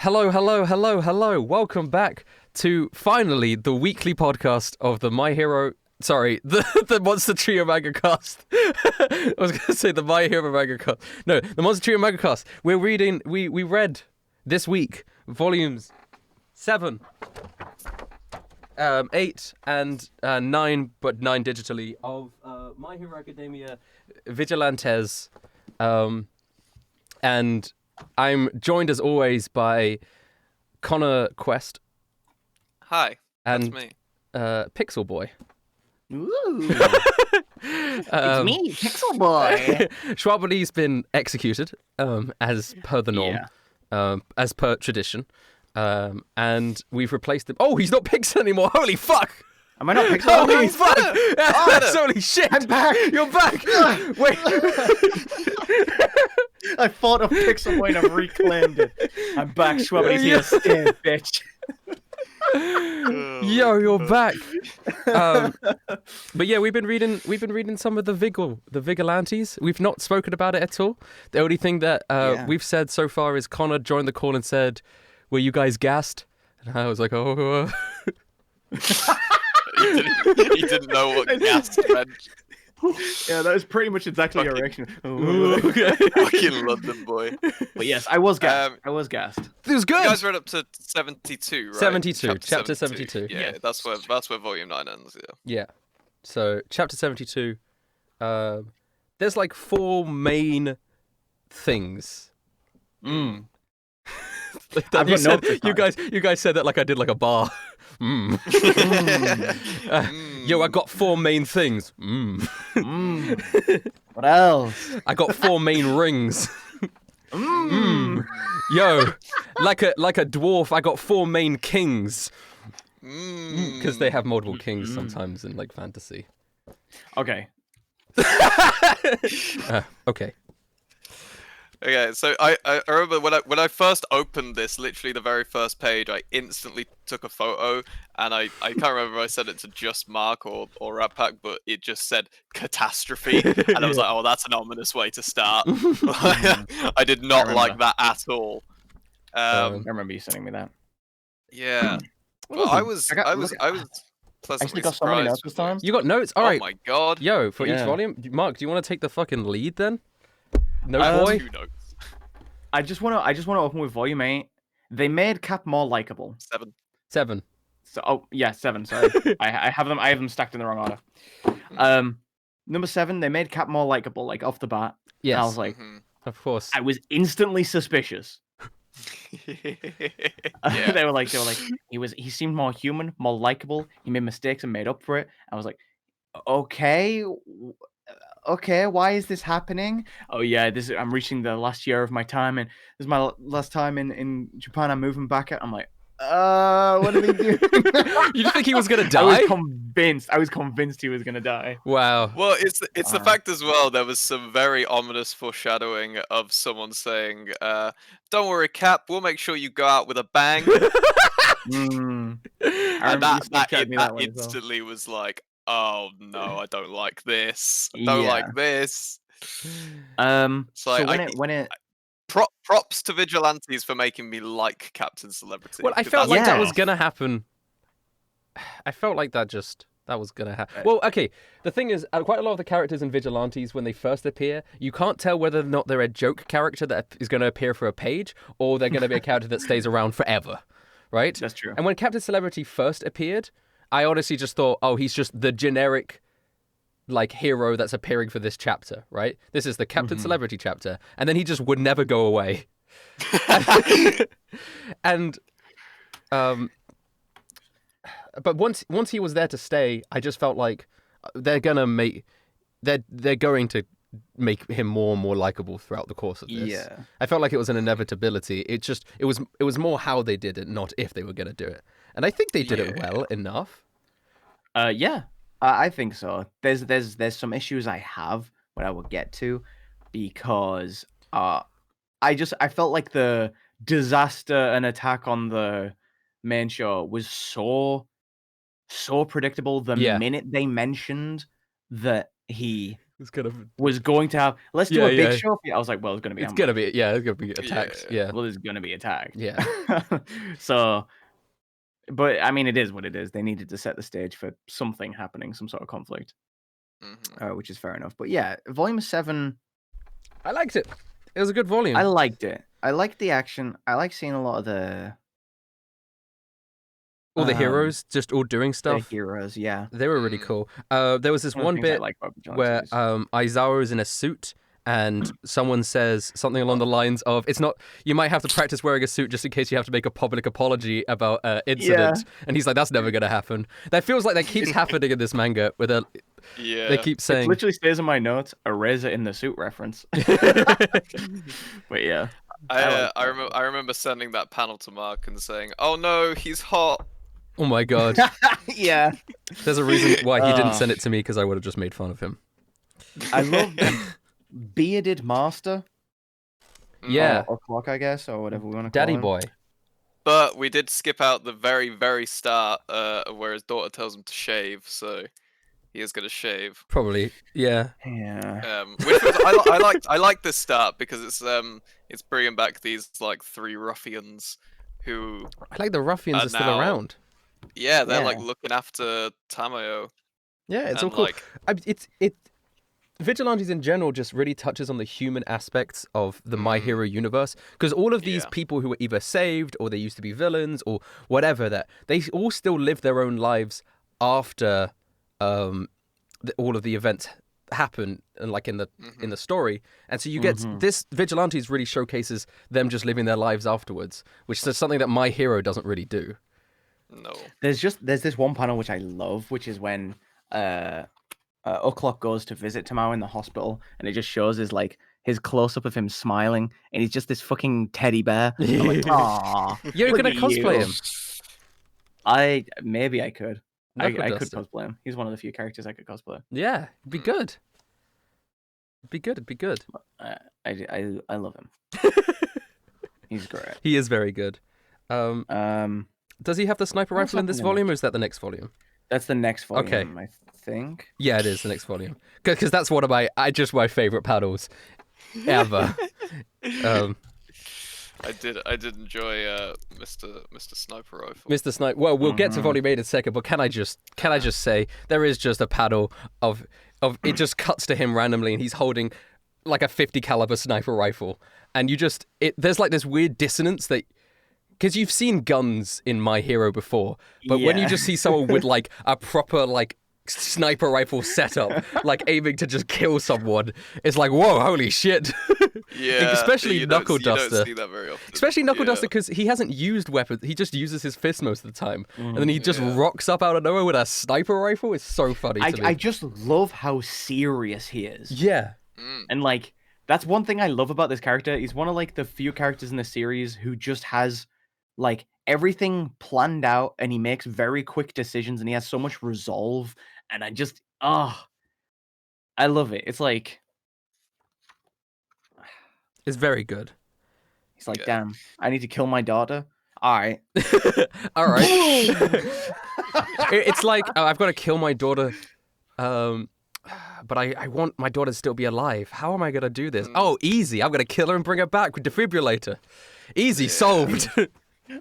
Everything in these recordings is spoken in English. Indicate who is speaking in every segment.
Speaker 1: Hello, hello, hello, hello. Welcome back to finally the weekly podcast of the My Hero. Sorry, the Monster Trio Manga Cast. I was going to say the My Hero Manga Cast. No, the Monster Trio Manga Cast. We're reading. We read this week volumes 7, 8, and 9, but 9 digitally of My Hero Academia Vigilantes, and I'm joined as always by Connor Quest.
Speaker 2: Hi, that's
Speaker 1: and
Speaker 2: me.
Speaker 1: Pixel Boy.
Speaker 3: Ooh. It's me, Pixel Boy.
Speaker 1: Shwabadi's been executed, as per the norm, as per tradition, and we've replaced him. Oh, he's not Pixel anymore. Holy fuck!
Speaker 3: Am I not Pixel?
Speaker 1: Holy fuck! That's holy shit!
Speaker 3: I'm back.
Speaker 1: You're back. Wait.
Speaker 3: I fought a Pixel Boy and I've reclaimed it. I'm back. Shwabadi's here to stay, bitch.
Speaker 1: Yo, you're back. But yeah, we've been reading some of the Vigilantes. We've not spoken about it at all. The only thing that we've said so far is Connor joined the call and said, "Were you guys gassed?" And I was like, "Oh."
Speaker 2: He didn't know what gas meant.
Speaker 3: Yeah, that was pretty much exactly your reaction.
Speaker 2: Fucking London boy.
Speaker 3: But yes, I was gassed. I was gassed.
Speaker 1: It was good.
Speaker 2: You guys read up to 72, right?
Speaker 1: 72, chapter 72.
Speaker 2: Yeah, that's where volume 9 ends.
Speaker 1: Yeah. So chapter 72. There's like 4 main things.
Speaker 3: Mm.
Speaker 1: That you guys said that like I did like a bar. Yo, I got 4 main things.
Speaker 3: What else?
Speaker 1: I got 4 main rings. Yo, like a dwarf, I got 4 main kings. Because they have multiple kings sometimes in like fantasy.
Speaker 3: Okay.
Speaker 1: Okay.
Speaker 2: Okay, so I remember when I first opened this, literally the very first page, I instantly took a photo, and I can't remember if I sent it to just Mark or Rat Pack, but it just said catastrophe, and I was like, oh, that's an ominous way to start. I did not like that at all.
Speaker 3: I remember you sending me that.
Speaker 2: Yeah, but I was pleasantly
Speaker 3: actually got so many notes this time.
Speaker 1: You got notes? All right.
Speaker 2: Oh my god.
Speaker 1: Yo, for each volume, Mark, do you want to take the fucking lead then? No boy.
Speaker 2: 2 notes.
Speaker 3: I just want to open with volume 8. They made Cap more likable.
Speaker 1: 7.
Speaker 3: So 7. Sorry, I have them stacked in the wrong order. Number 7, they made Cap more likable, like off the bat.
Speaker 1: Yes.
Speaker 3: And I was like,
Speaker 1: of course.
Speaker 3: I was instantly suspicious.
Speaker 2: Yeah.
Speaker 3: They were like, he seemed more human, more likable. He made mistakes and made up for it. I was like, okay, why is this happening? Oh yeah, I'm reaching the last year of my time, and this is my last time in Japan. I'm moving back. I'm like, what are they doing?
Speaker 1: You didn't think he was gonna die?
Speaker 3: I was convinced he was gonna die.
Speaker 1: Wow.
Speaker 2: Well, it's the fact as well. There was some very ominous foreshadowing of someone saying, "Don't worry, Cap. We'll make sure you go out with a bang."
Speaker 3: And
Speaker 2: that instantly was like, oh no, I don't like this. I don't like this. Props to Vigilantes for making me like Captain Celebrity.
Speaker 1: Well, I felt like that was gonna happen. I felt like that was gonna happen. Well, okay. The thing is, quite a lot of the characters in Vigilantes, when they first appear, you can't tell whether or not they're a joke character that is going to appear for a page, or they're going to be a character that stays around forever, right?
Speaker 3: That's true.
Speaker 1: And when Captain Celebrity first appeared, I honestly just thought, oh, he's just the generic, like, hero that's appearing for this chapter, right? This is the Captain Celebrity chapter. And then he just would never go away. But once he was there to stay, I just felt like they're going to make him more and more likable throughout the course of this.
Speaker 3: Yeah.
Speaker 1: I felt like it was an inevitability. It was more how they did it, not if they were going to do it. And I think they did it well enough.
Speaker 3: Yeah, I think so. There's some issues I have, but I will get to, because I felt like the disaster and attack on the main show was so predictable the minute they mentioned that he
Speaker 1: It's gonna.
Speaker 3: was going to have. Let's do
Speaker 1: Yeah,
Speaker 3: a big
Speaker 1: yeah.
Speaker 3: show. I was like, well, it's gonna be.
Speaker 1: It's gonna be. Yeah, it's gonna be attacks. Yeah.
Speaker 3: Well, it's gonna be attacked.
Speaker 1: Yeah.
Speaker 3: So, but I mean, it is what it is. They needed to set the stage for something happening, some sort of conflict, which is fair enough. But yeah, Volume 7.
Speaker 1: I liked it. It was a good volume.
Speaker 3: I liked it. I liked the action. I like seeing a lot of
Speaker 1: all the heroes just all doing stuff.
Speaker 3: the heroes. Yeah,
Speaker 1: They were really cool. There was this one
Speaker 3: things I
Speaker 1: bit
Speaker 3: like about
Speaker 1: where
Speaker 3: Vigilantes.
Speaker 1: Aizawa is in a suit and someone says something along the lines of, "It's not. You might have to practice wearing a suit just in case you have to make a public apology about incident." And he's like, "That's never gonna happen." That feels like that keeps happening in this manga. Where they keep saying,
Speaker 3: it literally stays in my notes, a razor in the suit reference. But yeah,
Speaker 2: I remember sending that panel to Mark and saying, "Oh no, he's hot."
Speaker 1: "Oh my god."
Speaker 3: yeah.
Speaker 1: There's a reason why he didn't send it to me, because I would have just made fun of him.
Speaker 3: I love Bearded Master.
Speaker 1: Yeah.
Speaker 3: Or Clock, I guess, or whatever we want to call
Speaker 1: Daddy
Speaker 3: him.
Speaker 1: boy.
Speaker 2: But we did skip out the very, very start where his daughter tells him to shave, so he is going to shave.
Speaker 1: Probably. Yeah.
Speaker 3: Yeah.
Speaker 2: Which was, I like this start because it's bringing back these like 3 ruffians who
Speaker 1: I like the ruffians are still
Speaker 2: now-
Speaker 1: around.
Speaker 2: they're
Speaker 3: Yeah.
Speaker 2: like looking after Tamayo.
Speaker 1: Yeah, it's all
Speaker 2: and,
Speaker 1: cool.
Speaker 2: like-
Speaker 1: Vigilantes in general just really touches on the human aspects of the My Hero universe, because all of these
Speaker 2: Yeah.
Speaker 1: people who were either saved or they used to be villains or whatever, that they all still live their own lives after all of the events happen, and like in the story. And so you get this Vigilantes really showcases them just living their lives afterwards, which is something that My Hero doesn't really do.
Speaker 2: No.
Speaker 3: There's this one panel which I love, which is when O'Clock goes to visit Tamao in the hospital, and it just shows his close up of him smiling, and he's just this fucking teddy bear. I'm like, aw,
Speaker 1: You're
Speaker 3: look
Speaker 1: gonna
Speaker 3: at
Speaker 1: cosplay
Speaker 3: you."
Speaker 1: him.
Speaker 3: Maybe I could. I
Speaker 1: Knuckle
Speaker 3: could
Speaker 1: Duster.
Speaker 3: cosplay him. He's one of the few characters I could cosplay.
Speaker 1: Yeah, it'd be good. It'd be good.
Speaker 3: I love him. He's great.
Speaker 1: He is very good. Does he have the sniper
Speaker 3: What's
Speaker 1: rifle in this
Speaker 3: happening
Speaker 1: volume, or is that the next volume?
Speaker 3: That's the next volume,
Speaker 1: Okay.
Speaker 3: I think.
Speaker 1: Yeah, it is the next volume. Because that's one of my favorite panels ever.
Speaker 2: I did enjoy Mr. Sniper Rifle.
Speaker 1: Mr. Snipe. Well, we'll get to volume 8 in a second, but can I just say there is just a panel of it just cuts to him randomly, and he's holding like a 50 caliber sniper rifle, and there's like this weird dissonance that. Because you've seen guns in My Hero before, but when you just see someone with like a proper like sniper rifle setup, like aiming to just kill someone, it's like, whoa, holy shit.
Speaker 2: Yeah,
Speaker 1: Especially
Speaker 2: you don't-
Speaker 1: Knuckle
Speaker 2: You
Speaker 1: Duster.
Speaker 2: don't see that very often.
Speaker 1: Especially Knuckle
Speaker 2: Yeah.
Speaker 1: Duster, because he hasn't used weapons. He just uses his fist most of the time. And then he just rocks up out of nowhere with a sniper rifle. It's so funny to me.
Speaker 3: I just love how serious he is.
Speaker 1: Yeah.
Speaker 3: And like that's one thing I love about this character. He's one of like the few characters in the series who just has like everything planned out, and he makes very quick decisions, and he has so much resolve, and I just I love it. It's like
Speaker 1: It's very good.
Speaker 3: he's like,
Speaker 2: Yeah.
Speaker 3: damn, I need to kill my daughter. All right.
Speaker 1: All right. It's like, oh, I've got to kill my daughter, but I want my daughter to still be alive. How am I going to do this? Oh, easy. I'm going to kill her and bring her back with defibrillator. Easy, solved.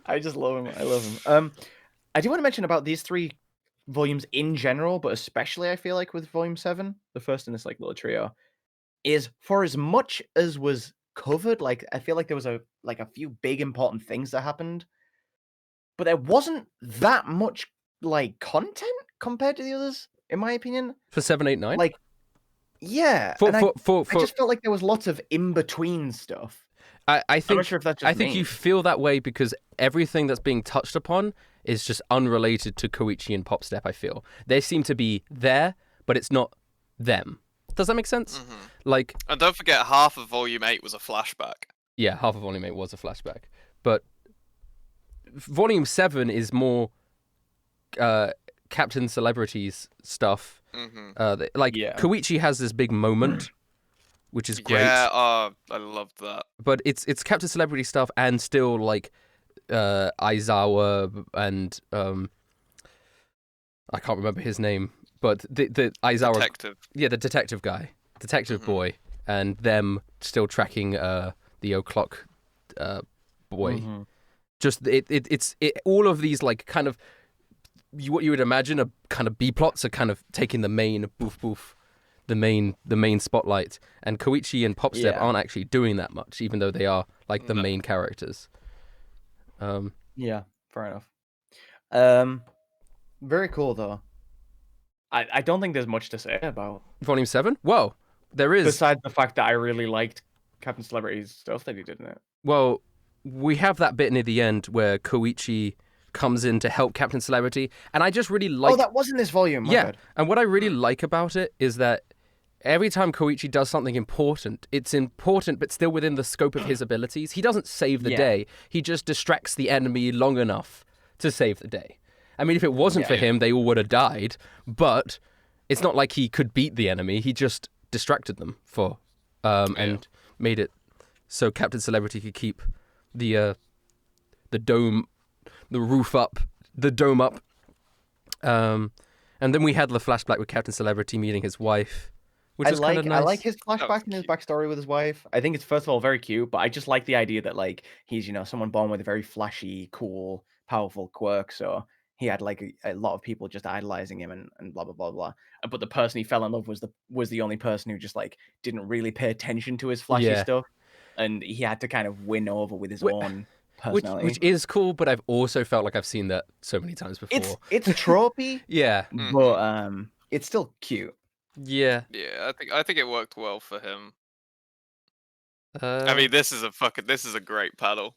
Speaker 3: I just love him. I love him. I do want to mention about these 3 volumes in general, but especially I feel like with volume 7, the first in this like little trio, is for as much as was covered, like I feel like there was a few big important things that happened, but there wasn't that much like content compared to the others, in my opinion.
Speaker 1: For 7, 8, 9?
Speaker 3: Like, yeah,
Speaker 1: For,
Speaker 3: and I
Speaker 1: for,
Speaker 3: just felt like there was lots of in between stuff.
Speaker 1: I
Speaker 3: I'm
Speaker 1: think
Speaker 3: not sure if that's just
Speaker 1: I think
Speaker 3: me.
Speaker 1: you feel that way because everything that's being touched upon is just unrelated to Koichi and Popstep, I feel. They seem to be there, but it's not them. Does that make sense? Like,
Speaker 2: And don't forget, half of Volume 8 was a flashback.
Speaker 1: yeah, half of Volume 8 was a flashback. But Volume 7 is more Captain Celebrities stuff.
Speaker 3: Yeah.
Speaker 1: Koichi has this big moment, which is great.
Speaker 2: Yeah, I loved that.
Speaker 1: But it's Captain Celebrity stuff and still like Aizawa and I can't remember his name, but the Aizawa,
Speaker 2: Detective.
Speaker 1: yeah, the detective guy. detective boy, and them still tracking the o'clock boy.
Speaker 3: Mhm.
Speaker 1: Just it's all of these like kind of what you would imagine are kind of B plots are kind of taking the main the main spotlight, and Koichi and Popstep aren't actually doing that much, even though they are like the main characters.
Speaker 3: Yeah, fair enough. Very cool though. I don't think there's much to say about
Speaker 1: Volume 7? Well, there is.
Speaker 3: besides the fact that I really liked Captain Celebrity's stuff that he did in it.
Speaker 1: Well, we have that bit near the end where Koichi comes in to help Captain Celebrity, and I just really like.
Speaker 3: Oh, that was in this volume. My bad.
Speaker 1: And what I really like about it is that every time Koichi does something important, it's important but still within the scope of his abilities. He doesn't save the day. He just distracts the enemy long enough to save the day. I mean, if it wasn't for him, they all would have died, but it's not like he could beat the enemy. He just distracted them and made it so Captain Celebrity could keep the dome, the roof up, the dome up. And then we had the flashback with Captain Celebrity meeting his wife, which was kind of nice.
Speaker 3: I like his flashback and his backstory with his wife. I think it's first of all very cute, but I just like the idea that like he's someone born with a very flashy, cool, powerful quirk. So he had like a lot of people just idolizing him and blah blah blah blah. But the person he fell in love was the only person who just like didn't really pay attention to his flashy stuff, and he had to kind of win over with his own personality,
Speaker 1: which is cool. But I've also felt like I've seen that so many times before.
Speaker 3: It's tropey, but it's still cute.
Speaker 1: Yeah,
Speaker 2: I think it worked well for him. I mean, this is a great panel.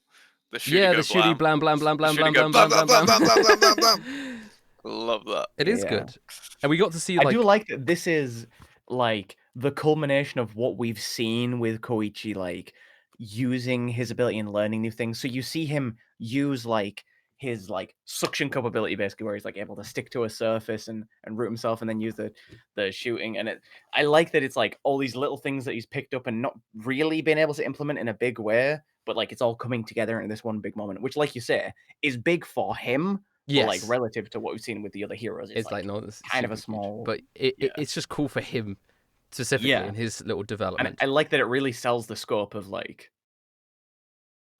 Speaker 2: The shooty
Speaker 1: blam blam blam blam blam blam blam blam blam
Speaker 2: blam. Love that.
Speaker 1: It is good, and we got to see.
Speaker 3: I do like that. This is like the culmination of what we've seen with Koichi, like using his ability and learning new things. So you see him use like his like suction cup ability, basically, where he's like able to stick to a surface and root himself, and then use the shooting. And I like that it's like all these little things that he's picked up and not really been able to implement in a big way, but like it's all coming together in this one big moment, which, like you say, is big for him. But like relative to what we've seen with the other heroes, it's like not kind of a small.
Speaker 1: But it's just cool for him specifically in his little development.
Speaker 3: And I like that it really sells the scope of like.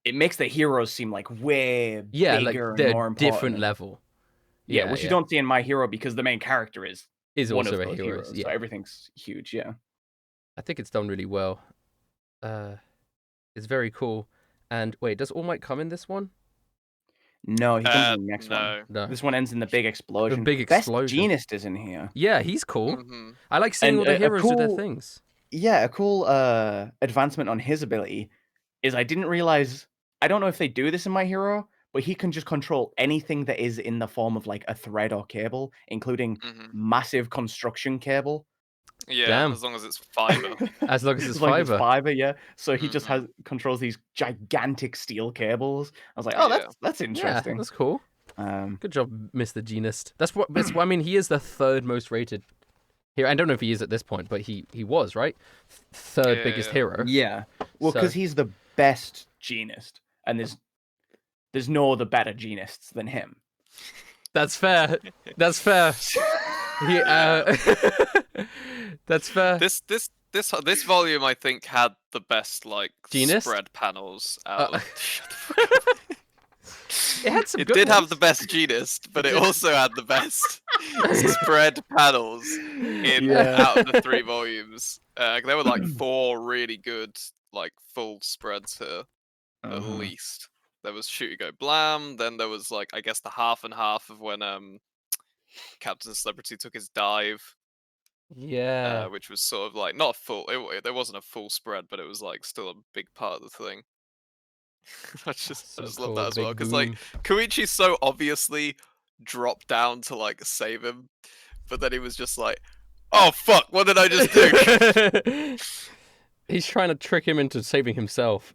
Speaker 3: It makes the heroes seem like way bigger
Speaker 1: like
Speaker 3: and
Speaker 1: they're
Speaker 3: more important.
Speaker 1: Different level.
Speaker 3: Which you don't see in My Hero because the main character is one
Speaker 1: also
Speaker 3: of
Speaker 1: a
Speaker 3: those
Speaker 1: hero.
Speaker 3: Heroes, so everything's huge. Yeah,
Speaker 1: I think it's done really well. It's very cool. And wait, does All Might come in this one?
Speaker 3: No, he comes in the next one.
Speaker 1: No.
Speaker 3: This one ends in the big explosion.
Speaker 1: The big explosion.
Speaker 3: Best Genist is in here.
Speaker 1: Yeah, he's cool. I like seeing all the heroes do their things.
Speaker 3: Yeah, a cool advancement on his ability is I didn't realize. I don't know if they do this in My Hero, but he can just control anything that is in the form of like a thread or cable, including massive construction cable.
Speaker 2: Yeah,
Speaker 1: Damn.
Speaker 2: as long as it's fiber.
Speaker 1: As long as it's fiber.
Speaker 3: Yeah. So he just controls these gigantic steel cables. I was like, oh, that's interesting.
Speaker 1: Yeah, that's cool. Good job, Mr. Genist. That's what I mean. He is the third most rated hero. I don't know if he is at this point, but he was, right? Third biggest hero.
Speaker 3: Yeah. Well, because he's the best Genist, and there's no other better Genists than him.
Speaker 1: That's fair. That's fair. That's fair.
Speaker 2: This volume, I think, had the best like
Speaker 1: Genist?
Speaker 2: spread panels out.
Speaker 1: It had some.
Speaker 2: It
Speaker 1: good
Speaker 2: did
Speaker 1: ones.
Speaker 2: have the best Genist, but it also had the best spread panels out of the 3 volumes. There were like 4 really good like full spreads here, at least. There was Shooty Go Blam, then there was like I guess the half and half of when Captain Celebrity took his dive.
Speaker 1: Yeah.
Speaker 2: Which was sort of like not a full. There wasn't a full spread, but it was like still a big part of the thing. I just love that as well because like Koichi so obviously dropped down to like save him, but then he was just like, "Oh fuck, what did I just do?"
Speaker 1: He's trying to trick him into saving himself.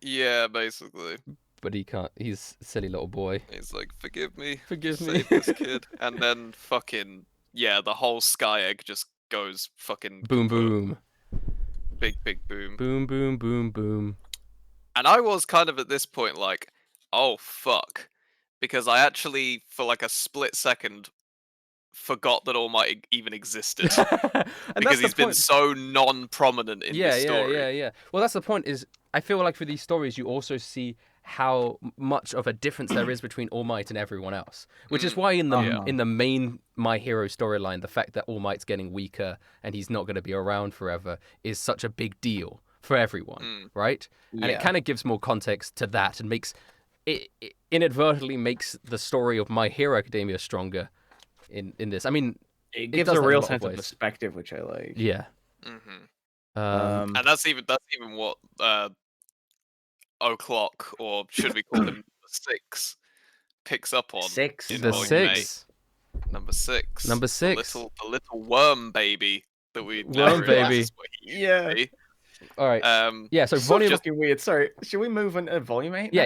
Speaker 2: Yeah, basically.
Speaker 1: But he can't. He's a silly little boy.
Speaker 2: He's like, "Forgive me,
Speaker 1: save
Speaker 2: this kid," and then fucking the whole sky egg just goes fucking
Speaker 1: boom boom,
Speaker 2: big boom,
Speaker 1: boom boom boom boom.
Speaker 2: And I was kind of at this point like, oh fuck, because I actually for like a split second forgot that All Might even existed
Speaker 1: and
Speaker 2: because he's been
Speaker 1: point.
Speaker 2: so non-prominent in this story.
Speaker 1: Yeah. Well, that's the point. Is I feel like for these stories, you also see how much of a difference there is between All Might and everyone else, which is why in the main My Hero storyline, the fact that All Might's getting weaker and he's not going to be around forever is such a big deal for everyone, right? And it kind of gives more context to that and makes it inadvertently makes the story of My Hero Academia stronger in this. I mean,
Speaker 3: it gives
Speaker 1: does
Speaker 3: a
Speaker 1: that in
Speaker 3: real
Speaker 1: lot of
Speaker 3: sense of
Speaker 1: ways.
Speaker 3: perspective, which I like.
Speaker 1: Yeah.
Speaker 2: And that's even what O'Clock, or should we call him 6, picks up on.
Speaker 3: Six.
Speaker 2: In
Speaker 1: The
Speaker 2: Volume
Speaker 1: 6.
Speaker 2: 8. Number 6.
Speaker 1: Number 6.
Speaker 2: The little worm baby that we
Speaker 1: Worm
Speaker 2: never realized
Speaker 1: baby.
Speaker 2: is what he used to be.
Speaker 1: All right. Yeah. So
Speaker 3: So
Speaker 1: volume.
Speaker 3: fucking weird. Sorry, should we move into volume 8?
Speaker 1: Yeah.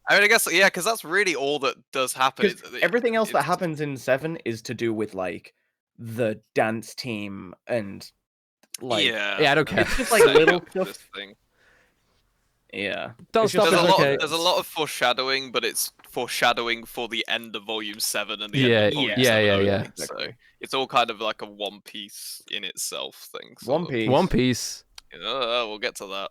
Speaker 2: I mean, I guess because that's really all that does happen.
Speaker 3: Everything else that happens in 7 is to do with like the dance team and like
Speaker 1: Yeah, I don't care.
Speaker 3: It's just like
Speaker 2: setting
Speaker 3: little
Speaker 2: up
Speaker 3: stuff.
Speaker 2: this thing.
Speaker 3: Yeah.
Speaker 1: Don't
Speaker 3: It's
Speaker 1: stop
Speaker 3: just
Speaker 1: us,
Speaker 2: There's
Speaker 1: okay.
Speaker 2: there's a lot of foreshadowing, but it's foreshadowing for the end of Volume 7 and the
Speaker 1: Yeah,
Speaker 2: end of Volume
Speaker 1: yeah,
Speaker 2: 7
Speaker 1: yeah,
Speaker 2: only,
Speaker 1: yeah.
Speaker 2: So
Speaker 3: Exactly.
Speaker 2: it's all kind of like a One Piece in itself thing.
Speaker 3: One Piece.
Speaker 1: One Piece.
Speaker 2: We'll get to that.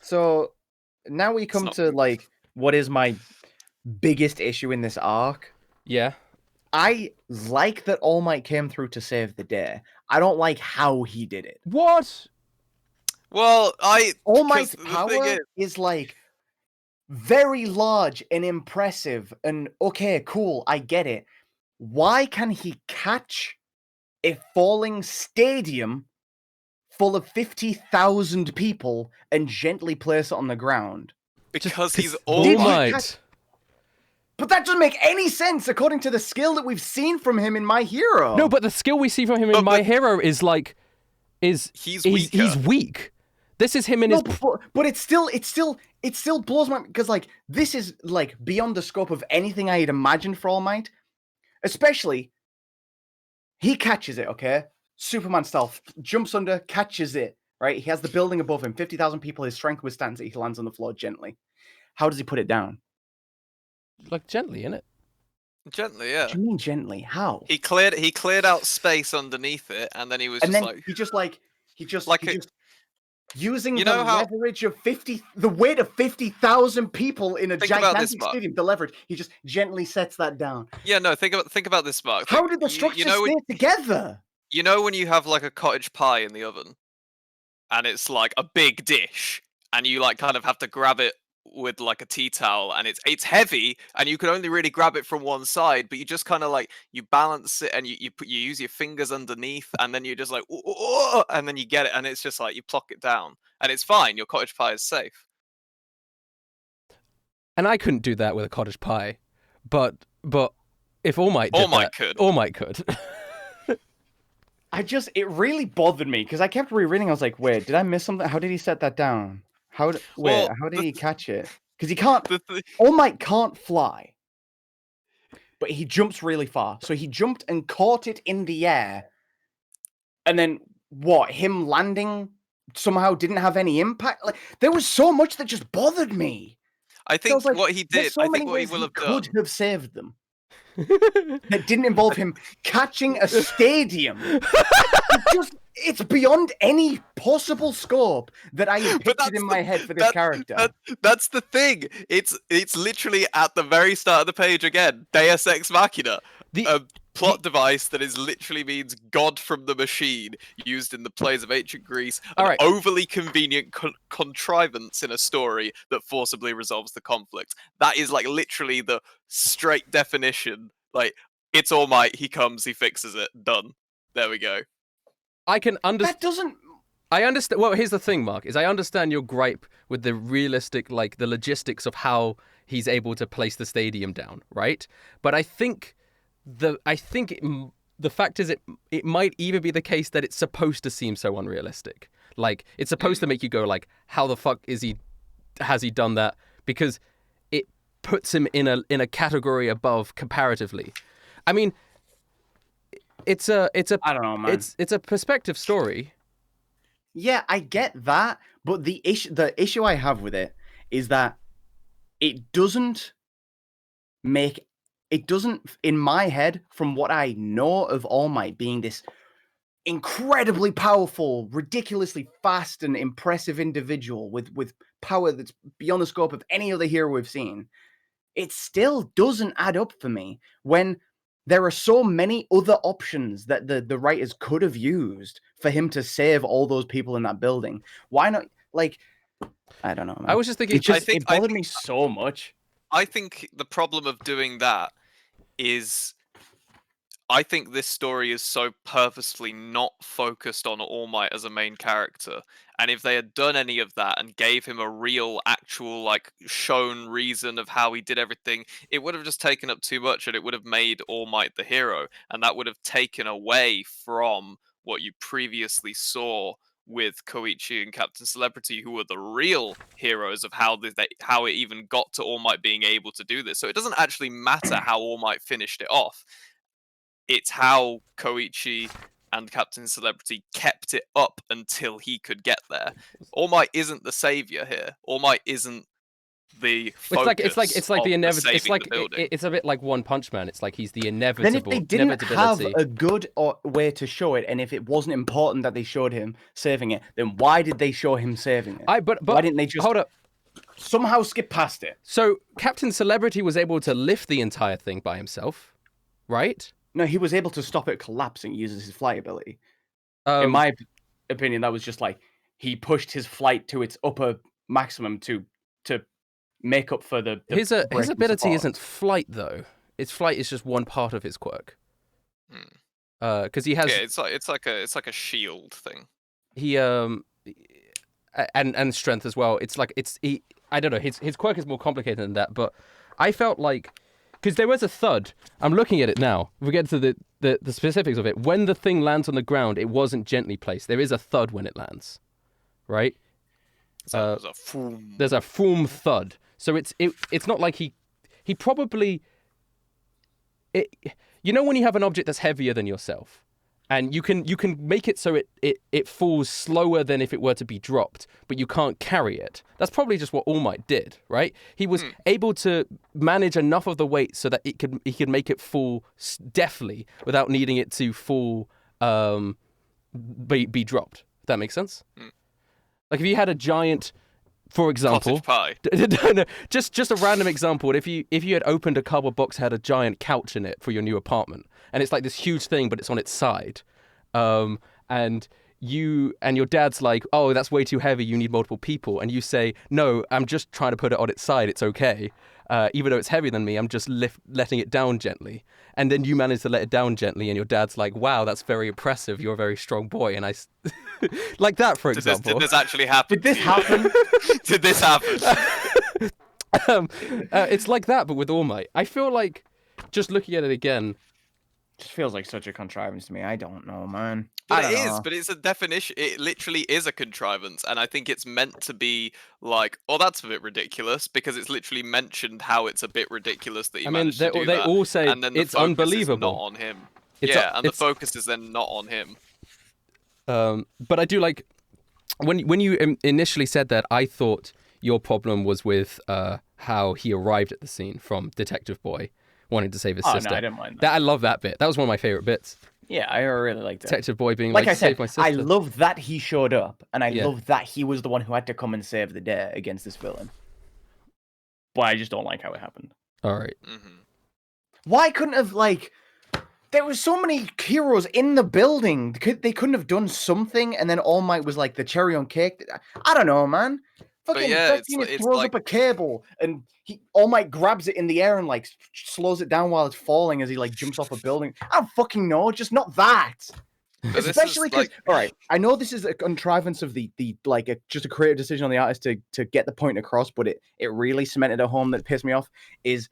Speaker 3: So now we come
Speaker 2: not-
Speaker 3: to like what is my biggest issue in this arc.
Speaker 1: Yeah.
Speaker 3: I like that All Might came through to save the day. I don't like how he did it.
Speaker 1: What?
Speaker 2: Well,
Speaker 3: All Might's
Speaker 2: 'cause the
Speaker 3: power
Speaker 2: thing
Speaker 3: is like very large and impressive and okay, cool, I get it. Why can he catch a falling stadium full of 50,000 people and gently place it on the ground?
Speaker 2: because he's
Speaker 1: All
Speaker 3: Did he
Speaker 1: Might.
Speaker 3: catch- But that doesn't make any sense according to the skill that we've seen from him in My Hero.
Speaker 1: No, but the skill we see from him in My Hero is like,
Speaker 2: He's
Speaker 1: he's
Speaker 2: weaker.
Speaker 1: weak. This is him in
Speaker 3: No,
Speaker 1: his.
Speaker 3: but it still blows my, because like this is like beyond the scope of anything I had imagined for All Might. Especially, he catches it, okay? Superman style, jumps under, catches it, right? He has the building above him, 50,000 people, his strength withstands it, he lands on the floor gently. How does he put it down?
Speaker 1: Like gently, innit?
Speaker 2: Gently, yeah.
Speaker 3: What do you mean gently? How?
Speaker 2: He cleared out space underneath it, and then he was
Speaker 3: And
Speaker 2: just
Speaker 3: then
Speaker 2: like
Speaker 3: he just
Speaker 2: like
Speaker 3: using
Speaker 2: You
Speaker 3: the
Speaker 2: know how-
Speaker 3: leverage of the weight of 50,000 people in a
Speaker 2: Think about this,
Speaker 3: gigantic
Speaker 2: Mark.
Speaker 3: stadium, the leverage, he just gently sets that down.
Speaker 2: Yeah, no. Think about this, Mark.
Speaker 3: How did the structure stay together?
Speaker 2: You know when you have like a cottage pie in the oven, and it's like a big dish, and you like kind of have to grab it with like a tea towel, and it's heavy, and you can only really grab it from one side, but you just kind of like you balance it, and you use your fingers underneath, and then you're just like, "Ooh," and then you get it, and it's just like you pluck it down, and it's fine. Your cottage pie is safe.
Speaker 1: And I couldn't do that with a cottage pie, but if All Might did
Speaker 2: All Might
Speaker 1: that,
Speaker 2: could.
Speaker 1: All Might could.
Speaker 3: It really bothered me because I kept rereading. I was like, wait, did I miss something? How did he set that down? How did he catch it? Because he can't. All Might can't fly, but he jumps really far. So he jumped and caught it in the air, and then what? Him landing somehow didn't have any impact. Like there was so much that just bothered me.
Speaker 2: I
Speaker 3: So I was
Speaker 2: think
Speaker 3: like,
Speaker 2: what he
Speaker 3: there's
Speaker 2: did,
Speaker 3: so
Speaker 2: I
Speaker 3: many
Speaker 2: think what he
Speaker 3: ways
Speaker 2: will have
Speaker 3: could
Speaker 2: done.
Speaker 3: have saved them. That didn't involve him catching a stadium. It's beyond any possible scope that I had
Speaker 2: But
Speaker 3: pictured in my head for this character.
Speaker 2: That's the thing. It's literally at the very start of the page again. Deus Ex Machina. A plot device that is literally means God from the machine, used in the plays of ancient Greece. An overly convenient contrivance in a story that forcibly resolves the conflict. That is like literally the straight definition. Like, it's All Might. He comes. He fixes it. Done. There we go.
Speaker 1: I can understand.
Speaker 3: That doesn't.
Speaker 1: I understand. Well, here's the thing, Mark. Is I understand your gripe with the realistic, like the logistics of how he's able to place the stadium down, right? But I think the fact is it might even be the case that it's supposed to seem so unrealistic. Like it's supposed to make you go like, how the fuck has he done that? Because it puts him in a category above comparatively. I mean, it's a
Speaker 3: I don't know, man.
Speaker 1: it's a perspective story.
Speaker 3: Yeah, I get that, but the issue I have with it is that it doesn't it doesn't, in my head, from what I know of All Might being this incredibly powerful, ridiculously fast and impressive individual with power that's beyond the scope of any other hero we've seen, it still doesn't add up for me when there are so many other options that the writers could have used for him to save all those people in that building. Why not? Like, I don't know, man.
Speaker 1: I was just thinking.
Speaker 3: It bothered me so much.
Speaker 2: I think the problem of doing that is, I think this story is so purposefully not focused on All Might as a main character. And if they had done any of that and gave him a real, actual, like, shown reason of how he did everything, it would have just taken up too much, and it would have made All Might the hero. And that would have taken away from what you previously saw with Koichi and Captain Celebrity, who were the real heroes of how it even got to All Might being able to do this. So it doesn't actually matter how All Might finished it off. It's how Koichi and Captain Celebrity kept it up until he could get there. All Might isn't the savior here. All Might isn't the focus.
Speaker 1: It's like the inevitable. It's a bit like One Punch Man. It's like he's the inevitable.
Speaker 3: Then if they didn't have a good way to show it, and if it wasn't important that they showed him saving it, then why did they show him saving it?
Speaker 1: But
Speaker 3: why didn't they just
Speaker 1: hold up?
Speaker 3: Somehow skip past it?
Speaker 1: So Captain Celebrity was able to lift the entire thing by himself, right?
Speaker 3: No, he was able to stop it collapsing using his flight ability. In my opinion, that was just like he pushed his flight to its upper maximum to make up for the
Speaker 1: his ability isn't flight though. Its flight is just one part of his quirk. Because he has
Speaker 2: it's like a shield thing.
Speaker 1: He and strength as well. It's like I don't know. His quirk is more complicated than that. But I felt like, because there was a thud. I'm looking at it now. If we get to the specifics of it, when the thing lands on the ground, it wasn't gently placed. There is a thud when it lands, right?
Speaker 2: So there's a foom.
Speaker 1: There's a foom thud. So it's not like he probably. You know when you have an object that's heavier than yourself, and you can make it so it falls slower than if it were to be dropped, but you can't carry it. That's probably just what All Might did, right? He was able to manage enough of the weight so that he could make it fall deftly without needing it to fall be dropped. If that makes sense? Like if you had a giant, for example,
Speaker 2: cottage pie.
Speaker 1: No, just a random example. If you had opened a cardboard box, had a giant couch in it for your new apartment, and it's like this huge thing, but it's on its side, and you and your dad's like, oh, that's way too heavy. You need multiple people, and you say, no, I'm just trying to put it on its side. It's okay, even though it's heavier than me. I'm just letting it down gently, and then you manage to let it down gently, and your dad's like, wow, that's very impressive. You're a very strong boy, and I. Like that, for example.
Speaker 2: Did this actually happen?
Speaker 3: Did this happen?
Speaker 2: Did this happen?
Speaker 1: It's like that, but with All Might. I feel like, just looking at it again,
Speaker 3: just feels like such a contrivance to me. I don't know, man.
Speaker 2: But it is, but it's a definition. It literally is a contrivance, and I think it's meant to be like, oh, that's a bit ridiculous, because it's literally mentioned how it's a bit ridiculous that he managed to do
Speaker 1: they
Speaker 2: that.
Speaker 1: all say
Speaker 2: and then
Speaker 1: it's
Speaker 2: the focus
Speaker 1: unbelievable.
Speaker 2: is not on him. The focus is then not on him.
Speaker 1: But I do like when you initially said that, I thought your problem was with how he arrived at the scene from Detective Boy wanting to save his sister.
Speaker 3: No, I didn't mind that.
Speaker 1: I love that bit. That was one of my favorite bits.
Speaker 3: Yeah, I really liked it.
Speaker 1: Detective Boy being
Speaker 3: like I
Speaker 1: save
Speaker 3: said,
Speaker 1: my sister.
Speaker 3: I love that he showed up, and I love that he was the one who had to come and save the day against this villain. But I just don't like how it happened.
Speaker 1: All right.
Speaker 2: Mm-hmm.
Speaker 3: Why couldn't have, like... There were so many heroes in the building. They couldn't have done something, and then All Might was like the cherry on cake. I don't know, man. Fucking it's throws up a cable, and All Might grabs it in the air and like slows it down while it's falling as he like jumps off a building. I don't fucking know. Just not that. Especially because, all right, I know this is a contrivance of the like just a creative decision on the artist to get the point across, but it really cemented at home that pissed me off is.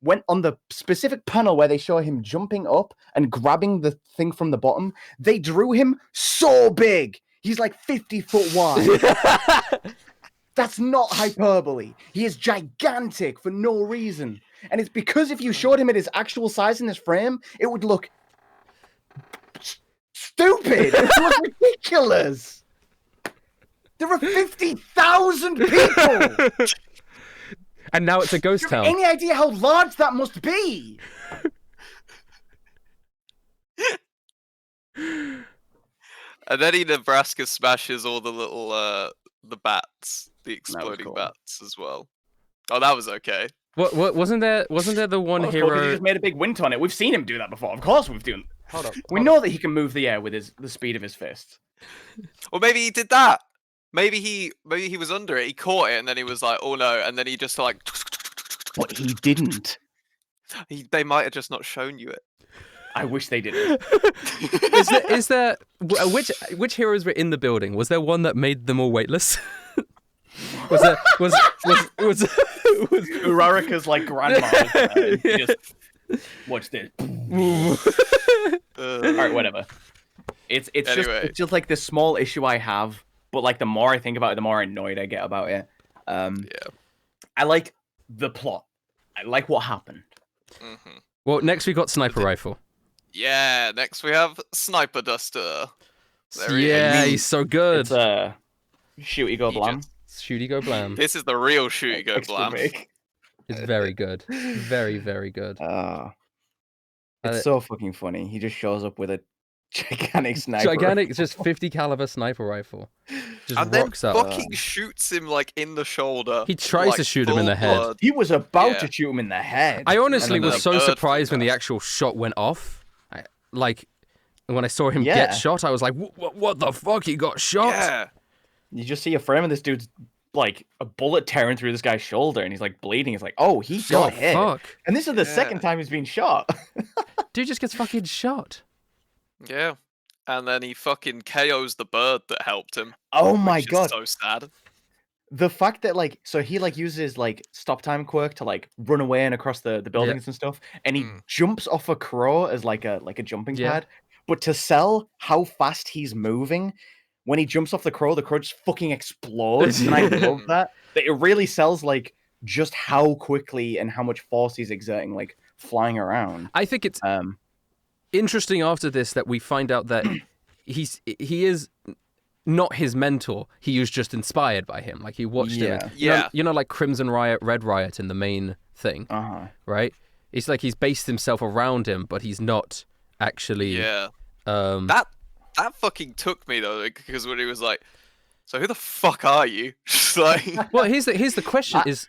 Speaker 3: When on the specific panel where they show him jumping up and grabbing the thing from the bottom, they drew him so big. He's like 50 foot wide. That's not hyperbole. He is gigantic for no reason. And it's because if you showed him at his actual size in this frame, it would look stupid. It would look ridiculous. There are 50,000 people.
Speaker 1: And now it's a ghost
Speaker 3: Do you have
Speaker 1: town.
Speaker 3: any idea how large that must be?
Speaker 2: And then he Nebraska smashes all the little the bats, the
Speaker 3: was
Speaker 2: exploding
Speaker 3: cool.
Speaker 2: bats as well. Oh, that was okay.
Speaker 1: What wasn't there the one
Speaker 3: That was cool 'cause he
Speaker 1: hero?
Speaker 3: just made a big wint on it. We've seen him do that before. Of course we've done.
Speaker 1: Hold up.
Speaker 3: We know that he can move the air with the speed of his fist.
Speaker 2: Or maybe he did that. Maybe he was under it. He caught it, and then he was like, "Oh no!" And then he just like.
Speaker 3: But he didn't.
Speaker 2: They might have just not shown you it.
Speaker 3: I wish they didn't.
Speaker 1: Is there which heroes were in the building? Was there one that made them all weightless? was
Speaker 3: Uraraka's like grandma. Just watch this. All right, whatever. It's just like this small issue I have, but like the more I think about it, the more annoyed I get about it.
Speaker 2: Yeah.
Speaker 3: I like the plot. I like what happened.
Speaker 2: Mm-hmm.
Speaker 1: Well, next we got sniper rifle.
Speaker 2: Yeah. Next we have Sniper Duster. There he
Speaker 1: Yeah,
Speaker 2: is.
Speaker 1: he's so good.
Speaker 3: It's shooty go
Speaker 2: He
Speaker 3: blam.
Speaker 1: Shooty go blam.
Speaker 2: This is the real shooty go
Speaker 3: Extra
Speaker 2: blam.
Speaker 3: big.
Speaker 1: It's very good. Very, very good.
Speaker 3: It's so fucking funny. He just shows up with a gigantic sniper.
Speaker 1: Gigantic, just 50 caliber sniper rifle. Just
Speaker 2: And then
Speaker 1: rocks up.
Speaker 2: fucking shoots him like in the shoulder.
Speaker 1: He tries to
Speaker 2: like,
Speaker 1: shoot him in the
Speaker 2: full
Speaker 1: head.
Speaker 2: blood.
Speaker 3: He was about
Speaker 2: Yeah.
Speaker 3: to shoot him in the head.
Speaker 1: I honestly
Speaker 3: And then
Speaker 1: was
Speaker 3: the
Speaker 1: so
Speaker 2: bird
Speaker 1: surprised when the
Speaker 2: flew
Speaker 1: actual shot went off. When I saw him
Speaker 3: Yeah.
Speaker 1: get shot, I was like, what the fuck? He got shot?
Speaker 2: Yeah.
Speaker 3: You just see a frame of this dude's like a bullet tearing through this guy's shoulder, and he's like bleeding. He's like, "Oh, he
Speaker 1: Oh,
Speaker 3: got hit."
Speaker 1: fuck.
Speaker 3: And this is the
Speaker 2: Yeah.
Speaker 3: second time he's been shot.
Speaker 1: Dude just gets fucking shot.
Speaker 2: Yeah. And then he fucking KOs the bird that helped him.
Speaker 3: Oh my
Speaker 2: which is
Speaker 3: god!
Speaker 2: so sad.
Speaker 3: The fact that so he uses like stop time quirk to like run away and across the buildings and stuff, and he jumps off a crow as like a jumping
Speaker 1: Yeah.
Speaker 3: pad. But to sell how fast he's moving, when he jumps off the crow just fucking explodes, and I love that. That it really sells like just how quickly and how much force he's exerting, like flying around.
Speaker 1: I think it's interesting after this that we find out that he is not his mentor. He was just inspired by him. Like he watched him.
Speaker 2: Yeah.
Speaker 1: You know, like Crimson Riot, Red Riot in the main thing, right? It's like he's based himself around him, but he's not actually.
Speaker 2: Yeah. That fucking took me though, because when he was like, "So who the fuck are you?" Just like,
Speaker 1: Well, here's the question: is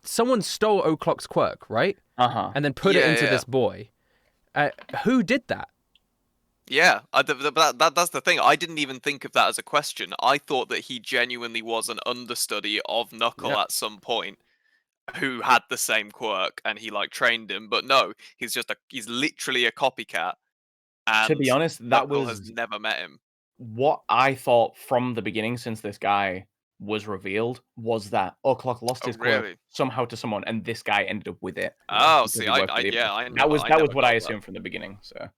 Speaker 1: someone stole O'Clock's quirk, right? And then put it into this boy. Who did that?
Speaker 2: yeah, that's the thing. I didn't even think of that as a question. I thought that he genuinely was an understudy of Knuckle at some point, who had the same quirk, and he like trained him. But no, he's literally a copycat. And
Speaker 3: To be honest, that
Speaker 2: Knuckle
Speaker 3: was
Speaker 2: has never met him.
Speaker 3: what I thought from the beginning, since this guy was revealed, was that O'Clock lost his quirk
Speaker 2: really?
Speaker 3: somehow to someone, and this guy ended up with it.
Speaker 2: Oh,
Speaker 3: because
Speaker 2: see,
Speaker 3: he worked
Speaker 2: I
Speaker 3: with him.
Speaker 2: yeah, I
Speaker 3: that
Speaker 2: never-
Speaker 3: was
Speaker 2: I
Speaker 3: that was
Speaker 2: never
Speaker 3: what I
Speaker 2: got that.
Speaker 3: assumed from the beginning. So